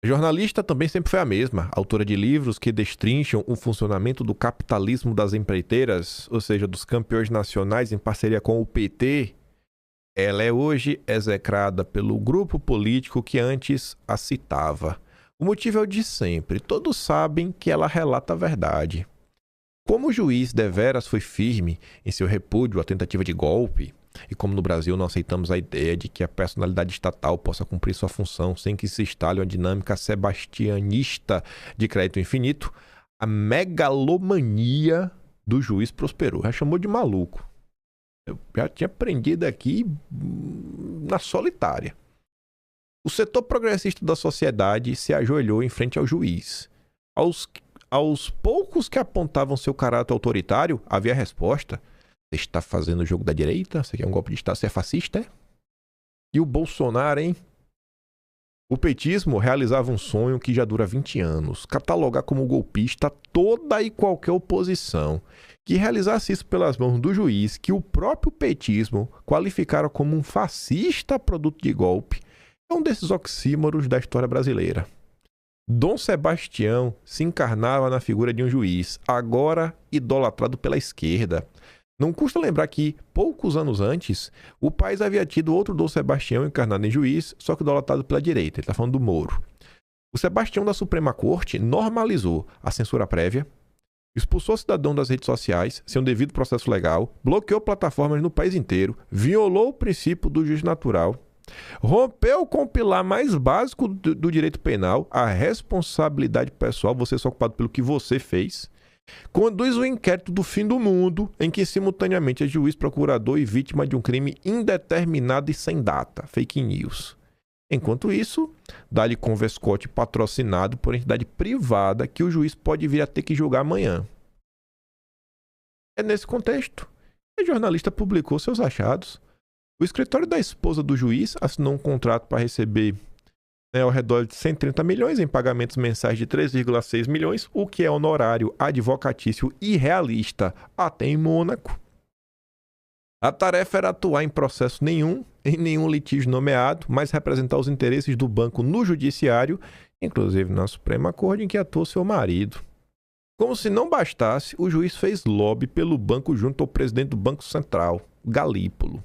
A jornalista também sempre foi a mesma, autora de livros que destrincham o funcionamento do capitalismo das empreiteiras, ou seja, dos campeões nacionais em parceria com o PT. Ela é hoje execrada pelo grupo político que antes a citava. O motivo é o de sempre, todos sabem que ela relata a verdade. Como o juiz deveras foi firme em seu repúdio à tentativa de golpe, E como no Brasil não aceitamos a ideia de que a personalidade estatal possa cumprir sua função sem que se instale uma dinâmica sebastianista de crédito infinito, a megalomania do juiz prosperou. Já chamou de maluco. Eu já tinha aprendido aqui na solitária. O setor progressista da sociedade se ajoelhou em frente ao juiz. Aos poucos que apontavam seu caráter autoritário, havia a resposta. Você está fazendo o jogo da direita? Você quer um golpe de Estado? Você é fascista, é? E o Bolsonaro, hein? O petismo realizava um sonho que já dura 20 anos. Catalogar como golpista toda e qualquer oposição que realizasse isso pelas mãos do juiz, que o próprio petismo qualificara como um fascista produto de golpe, é um desses oxímoros da história brasileira. Dom Sebastião se encarnava na figura de um juiz, agora idolatrado pela esquerda. Não custa lembrar que, poucos anos antes, o país havia tido outro Dom Sebastião encarnado em juiz, só que idolatrado pela direita. Ele está falando do Moro. O Sebastião da Suprema Corte normalizou a censura prévia, expulsou o cidadão das redes sociais, sem um devido processo legal, bloqueou plataformas no país inteiro, violou o princípio do juiz natural, rompeu com o pilar mais básico do direito penal, a responsabilidade pessoal, você é só culpado pelo que você fez, conduz o inquérito do fim do mundo, em que simultaneamente é juiz, procurador e vítima de um crime indeterminado e sem data, fake news. Enquanto isso, dá-lhe converscote patrocinado por entidade privada que o juiz pode vir a ter que julgar amanhã. É nesse contexto que a jornalista publicou seus achados. O escritório da esposa do juiz assinou um contrato para receber ao redor de 130 milhões em pagamentos mensais de 3,6 milhões, o que é honorário advocatício irrealista até em Mônaco. A tarefa era atuar em processo nenhum, em nenhum litígio nomeado, mas representar os interesses do banco no judiciário, inclusive na Suprema Corte, em que atuou seu marido. Como se não bastasse, o juiz fez lobby pelo banco junto ao presidente do Banco Central, Galípolo.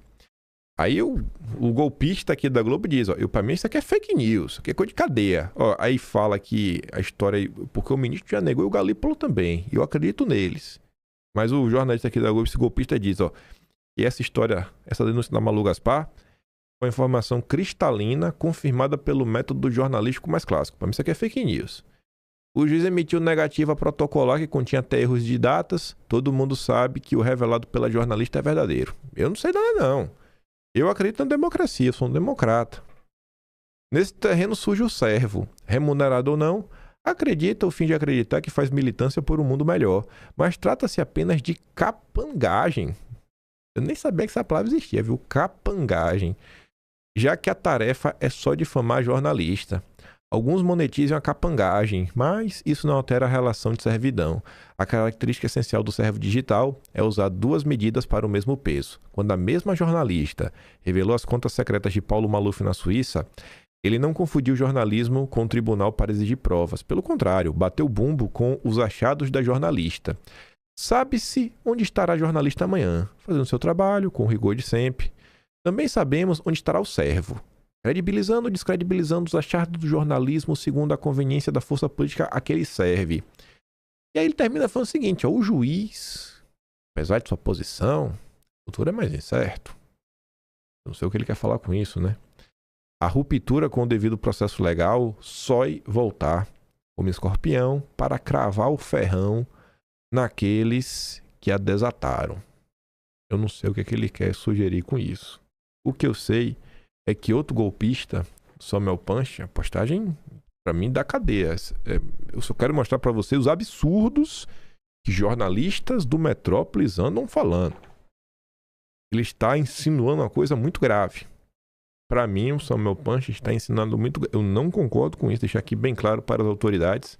Aí o golpista aqui da Globo diz, para mim isso aqui é fake news, isso aqui é coisa de cadeia. Aí fala que a história, porque o ministro já negou e o Galípolo também, e eu acredito neles. Mas o jornalista aqui da Globo, esse golpista diz, que essa história, essa denúncia da Malu Gaspar, foi informação cristalina, confirmada pelo método jornalístico mais clássico. Para mim isso aqui é fake news. O juiz emitiu negativa protocolar que continha até erros de datas, todo mundo sabe que o revelado pela jornalista é verdadeiro. Eu não sei nada não. Eu acredito na democracia, eu sou um democrata. Nesse terreno surge o servo, remunerado ou não, acredita ou finge acreditar que faz militância por um mundo melhor, mas trata-se apenas de capangagem. Eu nem sabia que essa palavra existia, viu? Capangagem. Já que a tarefa é só difamar jornalista. Alguns monetizam a capangagem, mas isso não altera a relação de servidão. A característica essencial do servo digital é usar duas medidas para o mesmo peso. Quando a mesma jornalista revelou as contas secretas de Paulo Maluf na Suíça, ele não confundiu o jornalismo com o tribunal para exigir provas. Pelo contrário, bateu bumbo com os achados da jornalista. Sabe-se onde estará a jornalista amanhã, fazendo seu trabalho com o rigor de sempre. Também sabemos onde estará o servo, credibilizando ou descredibilizando os achados do jornalismo segundo a conveniência da força política a que ele serve. E aí ele termina falando o seguinte, o juiz, apesar de sua posição, o futuro é mais incerto. Não sei o que ele quer falar com isso, né? A ruptura com o devido processo legal só voltar como escorpião para cravar o ferrão naqueles que a desataram. Eu não sei o que ele quer sugerir com isso. O que eu sei é que outro golpista, Samuel Punch, a postagem, para mim, da cadeia. Eu só quero mostrar para vocês os absurdos que jornalistas do Metrópolis andam falando. Ele está insinuando uma coisa muito grave. Para mim, o Samuel Punch está ensinando muito... Eu não concordo com isso, deixar aqui bem claro para as autoridades.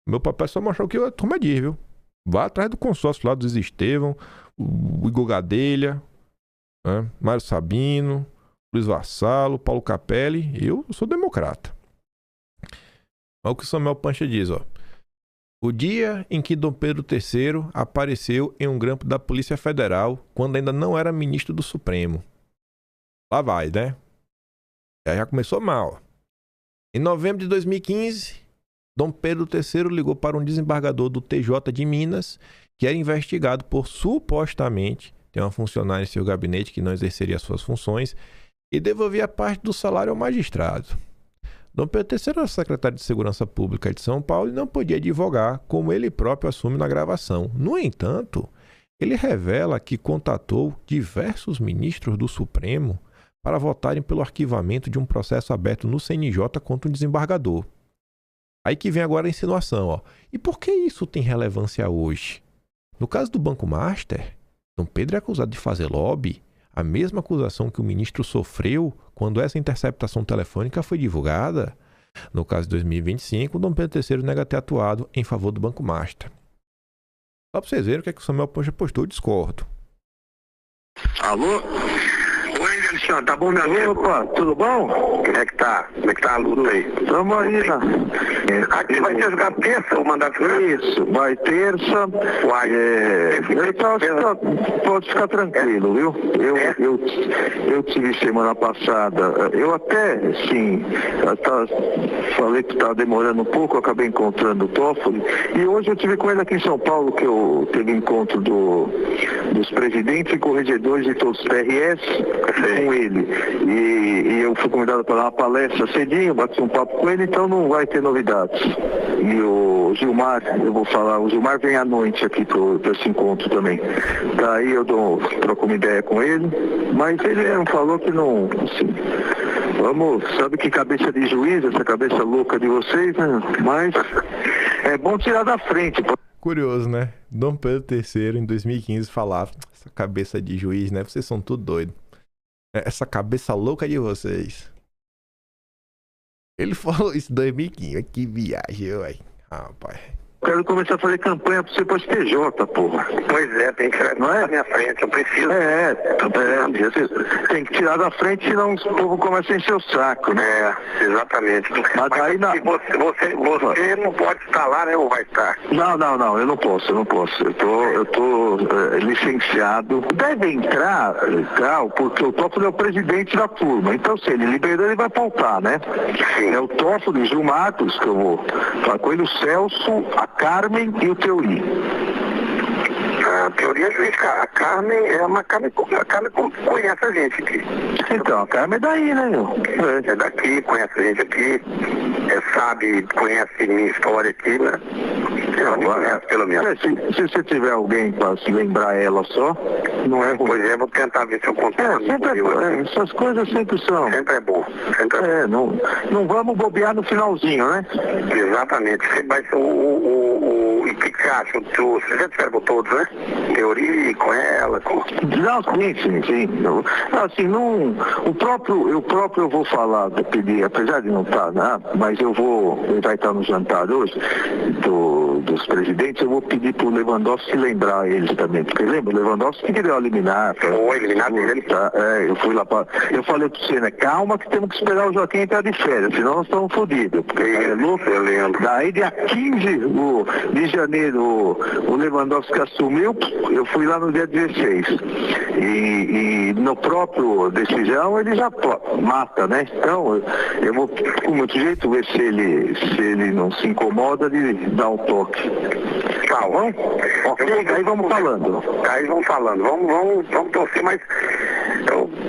Meu papel é só mostrar o que a turma diz, viu? Vá atrás do consórcio lá do Zé Estevão, o Igor Gadelha, né? Mário Sabino, Luiz Vassalo, Paulo Capelli. Eu sou democrata. Olha o que o Samuel Punch diz, O dia em que Dom Pedro III apareceu em um grampo da Polícia Federal, quando ainda não era ministro do Supremo. Lá vai, né? Já começou mal. Em novembro de 2015, Dom Pedro III ligou para um desembargador do TJ de Minas, que era investigado por supostamente tem uma funcionária em seu gabinete que não exerceria suas funções e devolvia parte do salário ao magistrado. Dom Pedro III era secretário de Segurança Pública de São Paulo e não podia advogar, como ele próprio assume na gravação. No entanto, ele revela que contatou diversos ministros do Supremo para votarem pelo arquivamento de um processo aberto no CNJ contra um desembargador. Aí que vem agora a insinuação, ó. E por que isso tem relevância hoje? No caso do Banco Master, Dom Pedro é acusado de fazer lobby, a mesma acusação que o ministro sofreu quando essa interceptação telefônica foi divulgada. No caso de 2025, Dom Pedro III nega ter atuado em favor do Banco Master. Só para vocês verem o que é que o Samuel Poncha postou, eu discordo. Alô? Oi, Alexandre, tá bom, meu amigo? Opa, tudo bom? Como é que tá? Como é que tá a luta aí? Tamo aí, né? Aqui vai ter jogar terça, o mandato? Isso, vai terça. Uai, pode ficar tranquilo, viu? Eu tive semana passada, eu até, sim, falei que tava demorando um pouco, eu acabei encontrando o Toffoli, e hoje eu tive com ele aqui em São Paulo, que eu teve encontro dos presidentes e corregedores de todos os PRS, com ele. E eu fui convidado para dar uma palestra cedinho, bati um papo com ele, então não vai ter novidades. E o Gilmar, eu vou falar, o Gilmar vem à noite aqui para esse encontro também. Daí eu troco uma ideia com ele, mas ele não falou que não, assim, sabe que cabeça de juiz, essa cabeça louca de vocês, né? Mas é bom tirar da frente. Curioso, né? Dom Pedro III, em 2015, falava, essa cabeça de juiz, né? Vocês são tudo doido. Essa cabeça louca de vocês. Ele falou isso em 2015. Que viagem, ué. Rapaz. Quero começar a fazer campanha para você para STJ, porra. Pois é, tem que tirar da minha frente, eu preciso. Tem que tirar da frente, senão o povo começa a encher o saco, né? É, exatamente. Mas daí você não pode estar lá, né, ou vai estar? Não, eu não posso. Eu tô licenciado. Deve entrar, porque o Toffoli é o presidente da turma. Então, se ele liberou, ele vai pautar, né? Sim. É o Toffoli, o Gil Matos, que eu vou falar com ele, o Celso, a Carmen e o Teori. A Teoria a Carmen conhece a gente aqui. Então, a Carmen é daí, né, meu? É daqui, conhece a gente aqui, conhece minha história aqui, né? Pelo menos. Se você tiver alguém para se lembrar ela só, não é ruim. Pois é, vou tentar ver se eu consigo. Essas coisas sempre são. Sempre é bom. Não vamos bobear no finalzinho, né? Exatamente. Vai ser o que você acha? Você já tiver todos, né? Teoria com ela. Não, sim. Assim, eu próprio eu vou falar, pedir, apesar de não estar, né? Mas ele vai estar no jantar hoje, dos presidentes, eu vou pedir pro Lewandowski lembrar eles também, porque lembra, o Lewandowski que deu a eliminar. Foi eliminar dele. Tá, eu fui lá eu falei pra você, né, calma que temos que esperar o Joaquim entrar de férias, senão nós estamos fodidos, porque é louco, eu lembro. Daí dia 15 de janeiro o Lewandowski assumiu, eu fui lá no dia 16. E no próprio decisão ele já mata, né? Então eu vou, com muito jeito, ver se ele não se incomoda de dar um toque. Tá bom? Ok, aí vamos falando. Vamos torcer, mas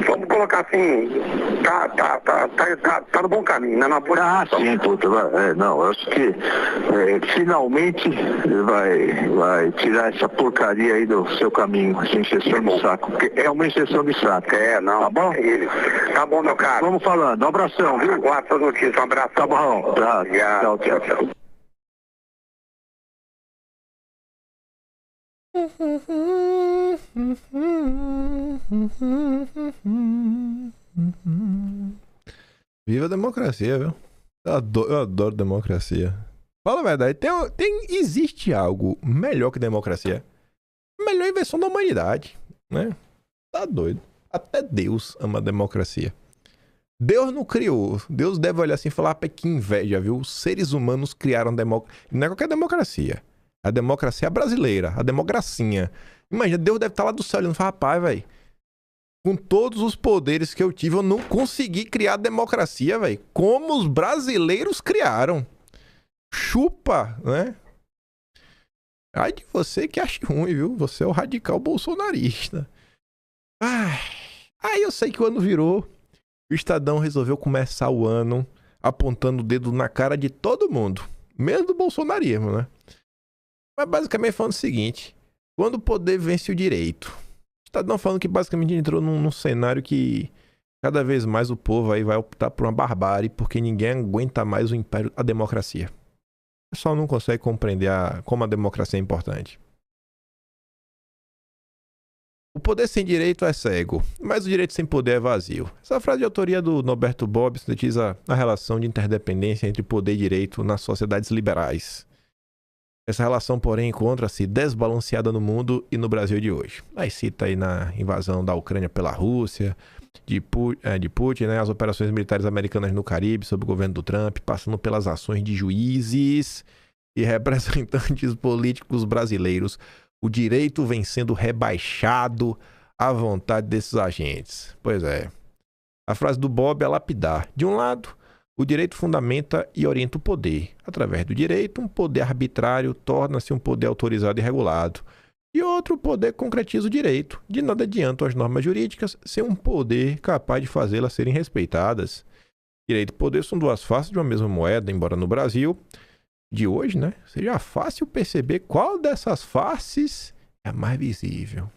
vamos colocar assim, tá no bom caminho, né? Sim, puta, não, eu acho que finalmente vai tirar essa porcaria aí do seu caminho, essa injeção de saco, porque é uma injeção de saco. Não. Tá bom? Tá bom, meu caro. Vamos falando, um abração, viu? Aguardo as notícias, um abraço. Tá bom, tá. Tchau. Viva a democracia, viu? Eu adoro democracia. Fala a verdade, existe algo melhor que democracia? Melhor invenção da humanidade, né? Tá doido. Até Deus ama a democracia. Deus não criou. Deus deve olhar assim e falar, que inveja, viu? Os seres humanos criaram democracia. Não é qualquer democracia. A democracia brasileira, a democracinha. Imagina, Deus deve estar lá do céu olhando e falar, rapaz, velho, com todos os poderes que eu tive, eu não consegui criar democracia, velho. Como os brasileiros criaram. Chupa, né? Ai de você que acha ruim, viu? Você é o radical bolsonarista. Aí eu sei que o ano virou. O Estadão resolveu começar o ano apontando o dedo na cara de todo mundo. Mesmo do bolsonarismo, né? Mas basicamente falando o seguinte. Quando o poder vence o direito. O Estadão falando que basicamente entrou num cenário que cada vez mais o povo aí vai optar por uma barbárie porque ninguém aguenta mais o império, a democracia. O pessoal não consegue compreender como a democracia é importante. O poder sem direito é cego, mas o direito sem poder é vazio. Essa frase de autoria do Norberto Bobbio sintetiza a relação de interdependência entre poder e direito nas sociedades liberais. Essa relação, porém, encontra-se desbalanceada no mundo e no Brasil de hoje. Aí cita aí na invasão da Ucrânia pela Rússia, de Putin, né, as operações militares americanas no Caribe sob o governo do Trump, passando pelas ações de juízes e representantes políticos brasileiros. O direito vem sendo rebaixado à vontade desses agentes. Pois é. A frase do Bob é lapidar. De um lado, o direito fundamenta e orienta o poder. Através do direito, um poder arbitrário torna-se um poder autorizado e regulado. De outro, o poder concretiza o direito. De nada adiantam as normas jurídicas sem um poder capaz de fazê-las serem respeitadas. Direito e poder são duas faces de uma mesma moeda, embora no Brasil de hoje, né, seja fácil perceber qual dessas faces é a mais visível.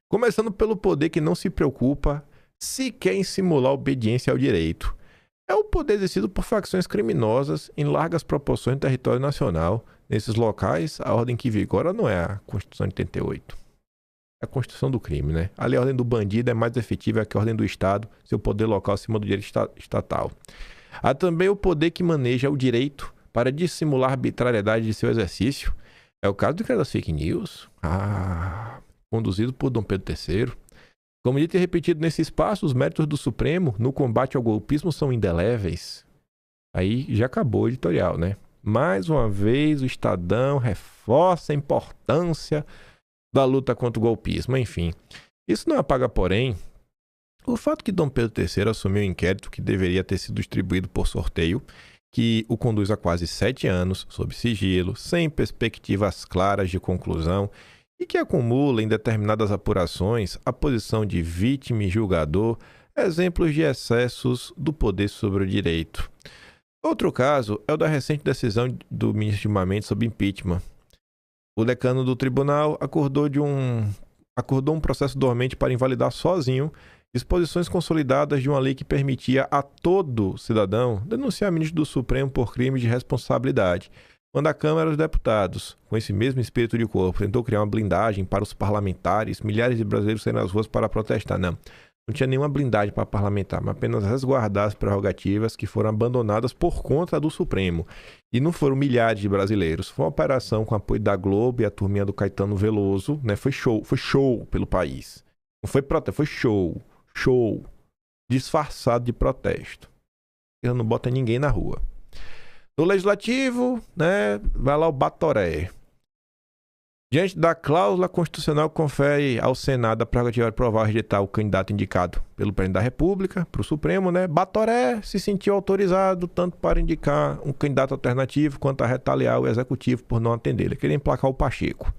Começando pelo poder que não se preocupa sequer em simular obediência ao direito. É o poder exercido por facções criminosas em largas proporções no território nacional. Nesses locais, a ordem que vigora não é a Constituição de 88. É a Constituição do crime, né? Ali a ordem do bandido é mais efetiva que a ordem do Estado, seu poder local acima do direito estatal. Há também o poder que maneja o direito para dissimular a arbitrariedade de seu exercício. É o caso do criador das fake news, conduzido por Dom Pedro III. Como dito e repetido nesse espaço, os méritos do Supremo no combate ao golpismo são indeléveis. Aí já acabou o editorial, né? Mais uma vez o Estadão reforça a importância da luta contra o golpismo. Enfim, isso não apaga, porém, o fato que Dom Pedro III assumiu um inquérito que deveria ter sido distribuído por sorteio, que o conduz há quase 7 anos, sob sigilo, sem perspectivas claras de conclusão e que acumula em determinadas apurações a posição de vítima e julgador, exemplos de excessos do poder sobre o direito. Outro caso é o da recente decisão do ministro Gilmar Mendes sobre impeachment. O decano do tribunal acordou um processo dormente para invalidar sozinho disposições consolidadas de uma lei que permitia a todo cidadão denunciar ministro do Supremo por crime de responsabilidade. Quando a Câmara dos Deputados, com esse mesmo espírito de corpo, tentou criar uma blindagem para os parlamentares, milhares de brasileiros saíram nas ruas para protestar. Não tinha nenhuma blindagem para parlamentar, mas apenas resguardar as prerrogativas que foram abandonadas por conta do Supremo. E não foram milhares de brasileiros. Foi uma operação com apoio da Globo e a turminha do Caetano Veloso, né? Foi show pelo país. Não foi protesto, foi show, disfarçado de protesto. Ele não bota ninguém na rua. No Legislativo, né, vai lá o Batoré. Diante da cláusula constitucional que confere ao Senado a prerrogativa de aprovar ou rejeitar o candidato indicado pelo presidente da República para o Supremo, né, Batoré se sentiu autorizado tanto para indicar um candidato alternativo quanto a retaliar o Executivo por não atender. Ele queria emplacar o Pacheco.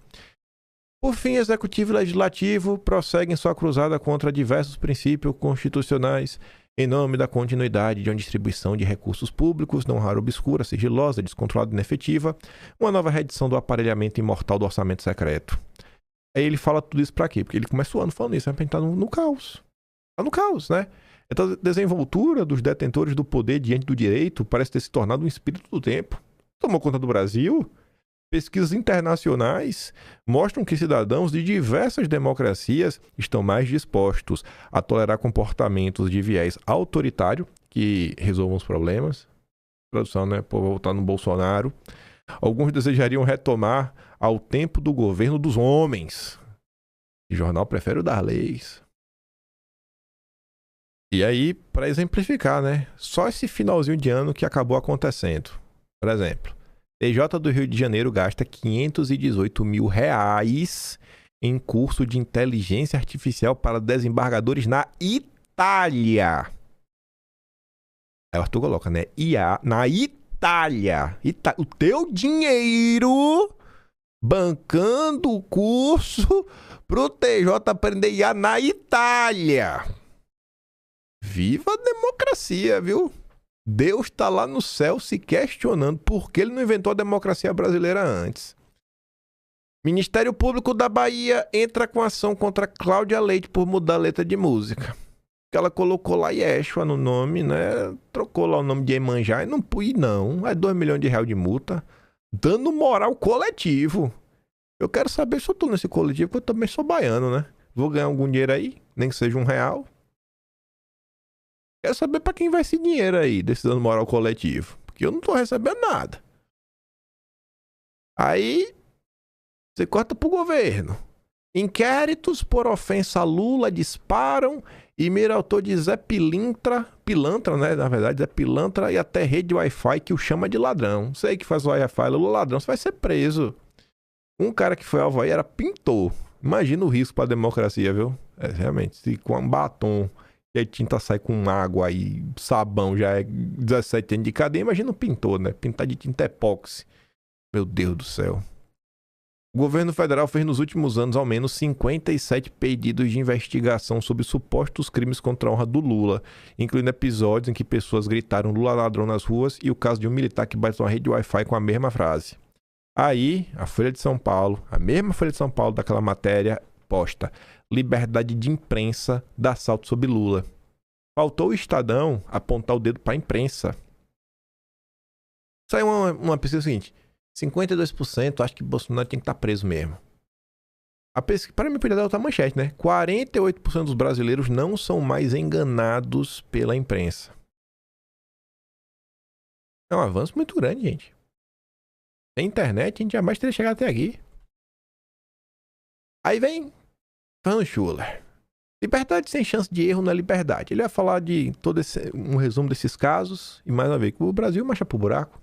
Por fim, Executivo e Legislativo prosseguem sua cruzada contra diversos princípios constitucionais em nome da continuidade de uma distribuição de recursos públicos, não raro obscura, sigilosa, descontrolada e inefetiva, uma nova reedição do aparelhamento imortal do orçamento secreto. Aí ele fala tudo isso pra quê? Porque ele começa o ano falando isso, a gente tá no caos. Tá no caos, né? Então, a desenvoltura dos detentores do poder diante do direito parece ter se tornado um espírito do tempo. Tomou conta do Brasil. Pesquisas internacionais mostram que cidadãos de diversas democracias estão mais dispostos a tolerar comportamentos de viés autoritário que resolvam os problemas. Tradução, né? Por voltar no Bolsonaro. Alguns desejariam retomar ao tempo do governo dos homens. O jornal prefere o das leis. E aí, para exemplificar, né? Só esse finalzinho de ano que acabou acontecendo. Por exemplo, TJ do Rio de Janeiro gasta R$518 mil em curso de inteligência artificial para desembargadores na Itália. Aí o Arthur coloca, né? IA na Itália. O teu dinheiro bancando o curso pro TJ aprender IA na Itália. Viva a democracia, viu? Deus tá lá no céu se questionando por que ele não inventou a democracia brasileira antes. Ministério Público da Bahia entra com ação contra Cláudia Leite por mudar a letra de música. Ela colocou lá Yeshua no nome, né? Trocou lá o nome de Iemanjá e não pus não. É 2 milhões de reais de multa. Dano moral coletivo. Eu quero saber se eu tô nesse coletivo, porque eu também sou baiano, né? Vou ganhar algum dinheiro aí, nem que seja R$1. Quero saber pra quem vai esse dinheiro aí, desse dano moral coletivo. Porque eu não tô recebendo nada. Aí, você corta pro governo. Inquéritos por ofensa a Lula disparam e mira autor de Zé Pilantra, né? Na verdade, Zé Pilantra e até rede de Wi-Fi que o chama de ladrão. Você que faz o Wi-Fi, Lula ladrão, você vai ser preso. Um cara que foi alvo aí era pintor. Imagina o risco pra democracia, viu? Realmente, se com um batom e a tinta sai com água e sabão já é 17 anos de cadeia, imagina o pintor, né? Pintar de tinta epóxi. Meu Deus do céu. O governo federal fez nos últimos anos ao menos 57 pedidos de investigação sobre supostos crimes contra a honra do Lula, incluindo episódios em que pessoas gritaram Lula ladrão nas ruas e o caso de um militar que bateu uma rede de Wi-Fi com a mesma frase. Aí, a Folha de São Paulo, a mesma Folha de São Paulo daquela matéria, posta liberdade de imprensa dá assalto sobre Lula. Faltou o Estadão apontar o dedo para a imprensa. Saiu uma pesquisa seguinte. 52% acho que Bolsonaro tinha que estar preso mesmo. A pesquisa, para mim, podia dar outra manchete, né? 48% dos brasileiros não são mais enganados pela imprensa. É um avanço muito grande, gente. Sem internet, a gente jamais teria chegado até aqui. Aí vem Fernando Schuller. Liberdade sem chance de erro não é liberdade. Ele vai falar de um resumo desses casos e mais uma vez que o Brasil marcha pro buraco.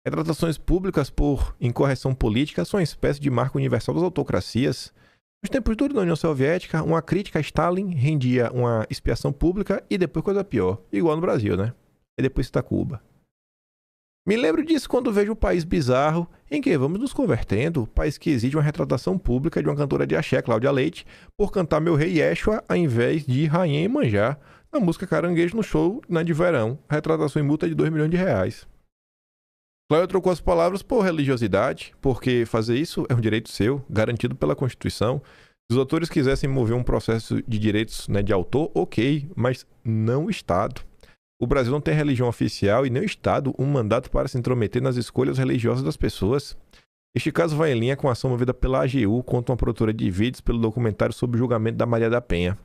Retratações públicas por incorreção política são uma espécie de marco universal das autocracias. Nos tempos duros da União Soviética, uma crítica a Stalin rendia uma expiação pública e depois coisa pior. Igual no Brasil, né? E depois está Cuba. Me lembro disso quando vejo um país bizarro em que vamos nos convertendo, país que exige uma retratação pública de uma cantora de axé, Cláudia Leite, por cantar Meu Rei Yeshua ao invés de Rainha Iemanjá, na música Caranguejo no show na de verão, retratação em multa de 2 milhões de reais. Cláudia trocou as palavras por religiosidade, porque fazer isso é um direito seu, garantido pela Constituição. Se os autores quisessem mover um processo de direitos, né, de autor, ok, mas não o Estado. O Brasil não tem religião oficial e nem o Estado um mandato para se intrometer nas escolhas religiosas das pessoas. Este caso vai em linha com a ação movida pela AGU contra uma produtora de vídeos pelo documentário sobre o julgamento da Maria da Penha.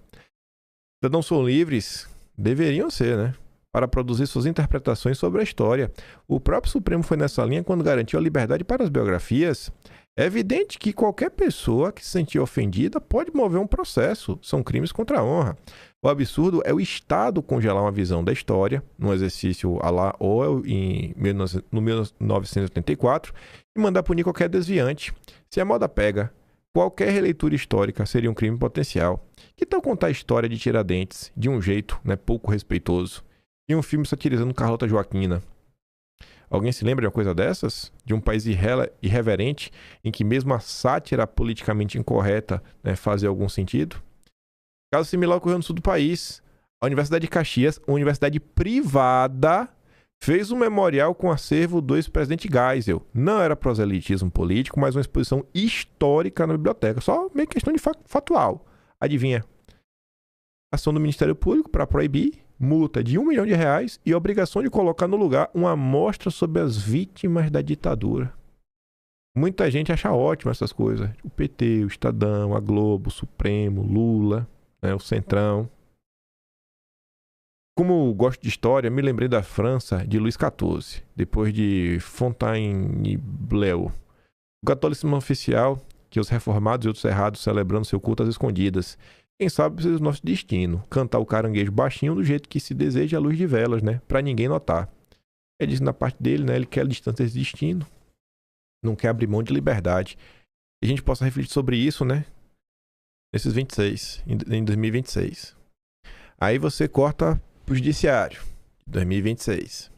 Cidadãos são livres, deveriam ser, né? Para produzir suas interpretações sobre a história. O próprio Supremo foi nessa linha quando garantiu a liberdade para as biografias. É evidente que qualquer pessoa que se sentir ofendida pode mover um processo. São crimes contra a honra. O absurdo é o Estado congelar uma visão da história, num exercício à la Orwell no 1984, e mandar punir qualquer desviante. Se a moda pega, qualquer releitura histórica seria um crime potencial. Que tal contar a história de Tiradentes de um jeito, né, pouco respeitoso? E um filme satirizando Carlota Joaquina. Alguém se lembra de uma coisa dessas? De um país irreverente em que mesmo a sátira politicamente incorreta, né, fazia algum sentido? Caso similar ocorreu no sul do país. A Universidade de Caxias, uma universidade privada, fez um memorial com o acervo do ex-presidente Geisel. Não era proselitismo político, mas uma exposição histórica na biblioteca. Só meio questão de factual. Adivinha? Ação do Ministério Público para proibir, multa de 1 milhão de reais e obrigação de colocar no lugar uma amostra sobre as vítimas da ditadura. Muita gente acha ótimo essas coisas. O PT, o Estadão, a Globo, o Supremo, Lula, né, o Centrão. Como gosto de história, me lembrei da França de Luís XIV, depois de Fontainebleau. O catolicismo oficial, que os reformados e outros errados celebrando seu culto às escondidas. Quem sabe seja o nosso destino, cantar o caranguejo baixinho do jeito que se deseja à luz de velas, né? Pra ninguém notar. Ele diz na parte dele, né? Ele quer a distância desse destino. Não quer abrir mão de liberdade. E a gente possa refletir sobre isso, né? Nesses 26, em 2026. Aí você corta pro judiciário, 2026.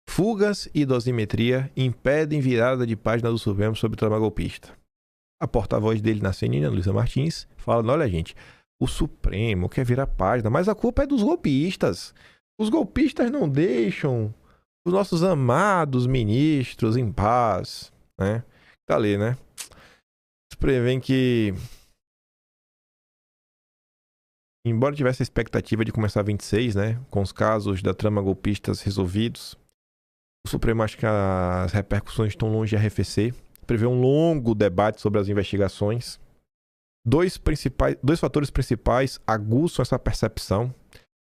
Fugas e dosimetria impedem virada de página do Supremo sobre trama golpista. A porta-voz dele na CNN, Luísa Martins, fala: olha, gente, o Supremo quer virar página, mas a culpa é dos golpistas. Os golpistas não deixam os nossos amados ministros em paz, né? Tá ali, né? Prevêem que, embora tivesse a expectativa de começar 26, né, com os casos da trama golpistas resolvidos, o Supremo acha que as repercussões estão longe de arrefecer. Prevê um longo debate sobre as investigações. Dois fatores principais aguçam essa percepção: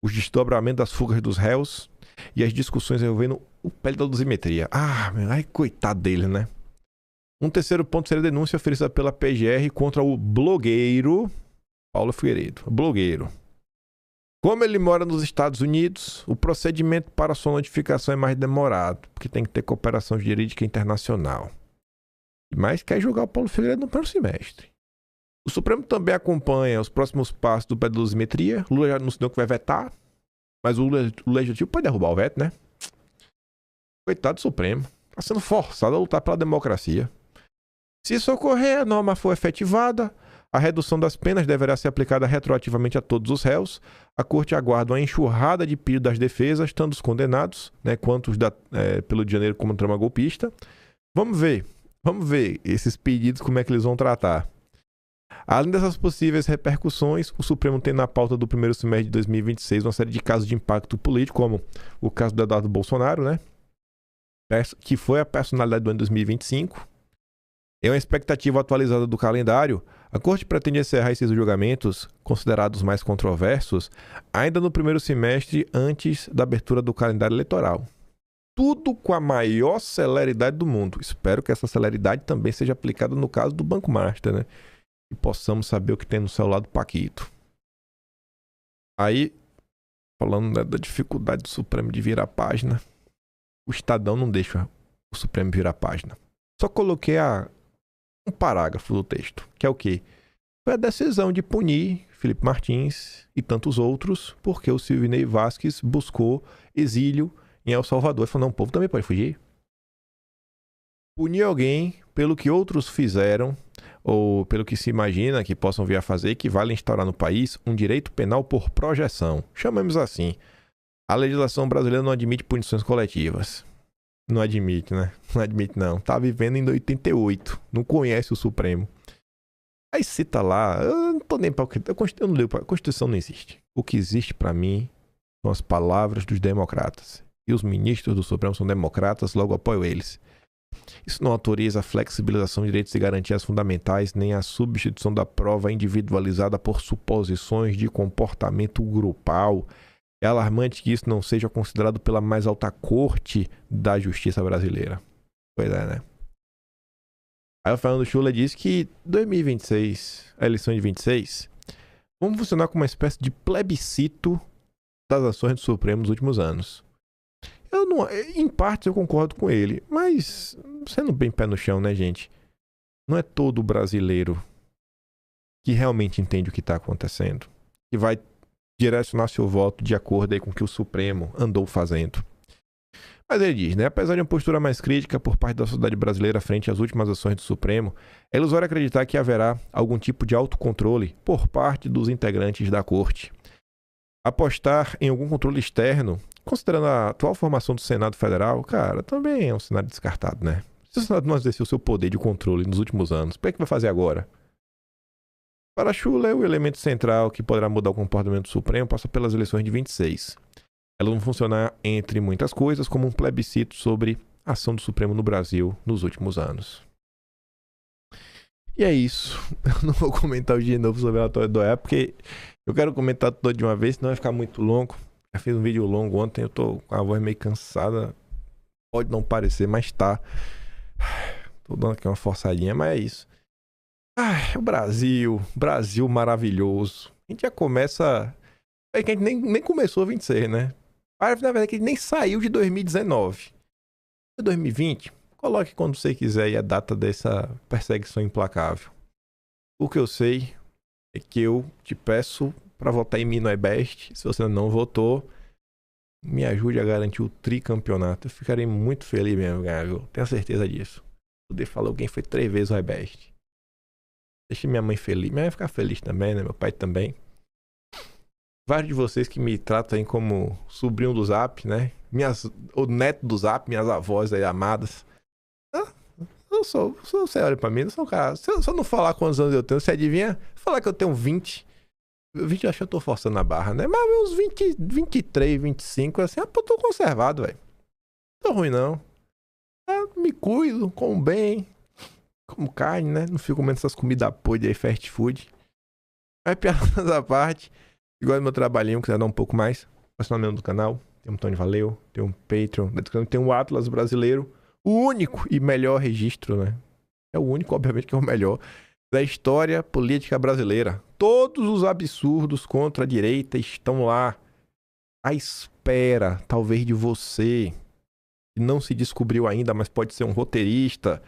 os desdobramentos das fugas dos réus e as discussões envolvendo o pele da dosimetria. Ai, coitado dele, né? Um terceiro ponto seria a denúncia oferecida pela PGR contra o blogueiro Paulo Figueiredo. Blogueiro. Como ele mora nos Estados Unidos, o procedimento para sua notificação é mais demorado, porque tem que ter cooperação jurídica internacional. Mas quer julgar o Paulo Figueiredo no primeiro semestre. O Supremo também acompanha os próximos passos do pé da dosimetria. Lula já anunciou que vai vetar, mas o Legislativo pode derrubar o veto, né? Coitado do Supremo. Está sendo forçado a lutar pela democracia. Se isso ocorrer, a norma for efetivada, a redução das penas deverá ser aplicada retroativamente a todos os réus. A Corte aguarda uma enxurrada de pedidos das defesas, tanto os condenados, né, quanto os pelo de janeiro como trama golpista. Vamos ver esses pedidos, como é que eles vão tratar. Além dessas possíveis repercussões, o Supremo tem na pauta do primeiro semestre de 2026 uma série de casos de impacto político, como o caso do Eduardo Bolsonaro, né, que foi a personalidade do ano 2025. Em uma expectativa atualizada do calendário, a Corte pretende encerrar esses julgamentos, considerados mais controversos, ainda no primeiro semestre antes da abertura do calendário eleitoral. Tudo com a maior celeridade do mundo. Espero que essa celeridade também seja aplicada no caso do Banco Master, né? E possamos saber o que tem no celular do Paquito. Aí, falando, né, da dificuldade do Supremo de virar a página, o Estadão não deixa o Supremo virar a página. Só coloquei um parágrafo do texto, que é o quê? Foi a decisão de punir Felipe Martins e tantos outros, porque o Silvinei Vasquez buscou exílio em El Salvador. Ele falou: não, o povo também pode fugir. Punir alguém pelo que outros fizeram, ou pelo que se imagina que possam vir a fazer, que vale instaurar no país um direito penal por projeção. Chamamos assim. A legislação brasileira não admite punições coletivas. Não admite, né? Não admite, não. Tá vivendo em 88. Não conhece o Supremo. Aí cita lá. Eu não tô nem pra... Eu não leio pra... A Constituição não existe. O que existe pra mim são as palavras dos democratas. E os ministros do Supremo são democratas, logo apoio eles. Isso não autoriza a flexibilização de direitos e garantias fundamentais, nem a substituição da prova individualizada por suposições de comportamento grupal. É alarmante que isso não seja considerado pela mais alta corte da justiça brasileira. Pois é, né? Aí o Fernando Schultz disse que 2026, a eleição de 26, vamos funcionar como uma espécie de plebiscito das ações do Supremo nos últimos anos. Em parte eu concordo com ele, mas sendo bem pé no chão, né, gente? Não é todo brasileiro que realmente entende o que está acontecendo, que vai direcionar seu voto de acordo aí com o que o Supremo andou fazendo. Mas ele diz, né? Apesar de uma postura mais crítica por parte da sociedade brasileira frente às últimas ações do Supremo, é ilusório acreditar que haverá algum tipo de autocontrole por parte dos integrantes da Corte. Apostar em algum controle externo, considerando a atual formação do Senado Federal, cara, também é um cenário descartado, né? Se o Senado não exerceu o seu poder de controle nos últimos anos, o que é que vai fazer agora? Para Schultz, o elemento central que poderá mudar o comportamento do Supremo passa pelas eleições de 26. Elas vão funcionar, entre muitas coisas, como um plebiscito sobre a ação do Supremo no Brasil nos últimos anos. E é isso. Eu não vou comentar de novo sobre o relatório do OEA, porque eu quero comentar tudo de uma vez, senão vai ficar muito longo. Já fiz um vídeo longo ontem, eu tô com a voz meio cansada. Pode não parecer, mas tá. Tô dando aqui uma forçadinha, mas é isso. O Brasil maravilhoso. A gente já começa... É que a gente nem começou a 26, né? Na verdade, que a gente nem saiu de 2019. 2020, coloque quando você quiser aí a data dessa perseguição implacável. O que eu sei é que eu te peço para votar em mim no iBest. Se você não votou, me ajude a garantir o tricampeonato. Eu ficarei muito feliz mesmo, viu? Tenho certeza disso. Poder falar alguém foi 3 vezes o iBest. Deixe minha mãe feliz. Minha mãe vai ficar feliz também, né? Meu pai também. Vários de vocês que me tratam aí como sobrinho do Zap, né? O neto do Zap, minhas avós aí amadas. Você olha pra mim, eu sou um cara. Se eu não falar quantos anos eu tenho, você adivinha? Falar que eu tenho 20. 20 eu acho que eu tô forçando a barra, né? Mas uns 20, 23, 25, assim, eu tô conservado, velho. Não tô ruim, não. Me cuido, como bem. Como carne, né? Não fico comendo essas comidas podres aí, fast food. Mas piadas à parte. Igual do meu trabalhinho, quiser dar um pouco mais. Patrocinamento do canal. Tem um Tony Valeu. Tem um Patreon. Tem um Atlas brasileiro. O único e melhor registro, né? É o único, obviamente, que é o melhor da história política brasileira. Todos os absurdos contra a direita estão lá. À espera, talvez, de você. Que não se descobriu ainda, mas pode ser um roteirista.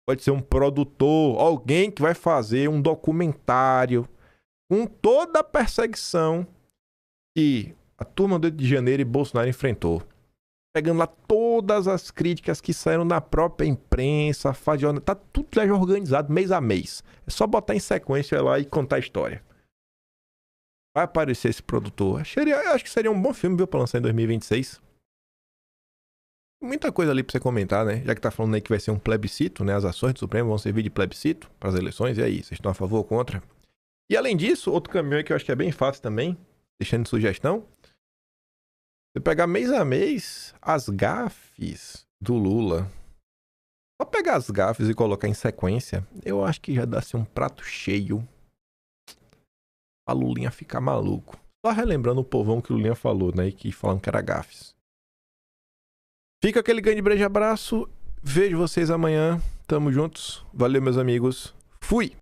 Pode ser um produtor. Alguém que vai fazer um documentário com toda a perseguição que a turma do 8 de janeiro e Bolsonaro enfrentou. Pegando lá todas as críticas que saíram da própria imprensa, tá tudo já organizado mês a mês. É só botar em sequência lá e contar a história. Vai aparecer esse produtor. Eu acho que seria um bom filme, viu, pra lançar em 2026. Muita coisa ali pra você comentar, né? Já que tá falando aí que vai ser um plebiscito, né? As ações do Supremo vão servir de plebiscito para as eleições. E aí, vocês estão a favor ou contra? E além disso, outro caminho que eu acho que é bem fácil também, deixando de sugestão, você pegar mês a mês as gafes do Lula. Só pegar as gafes e colocar em sequência, eu acho que já dá-se um prato cheio pra Lulinha ficar maluco. Só relembrando o povão que o Lulinha falou, né? E que falaram que era gafes. Fica aquele grande beijo e abraço. Vejo vocês amanhã. Tamo juntos. Valeu, meus amigos. Fui!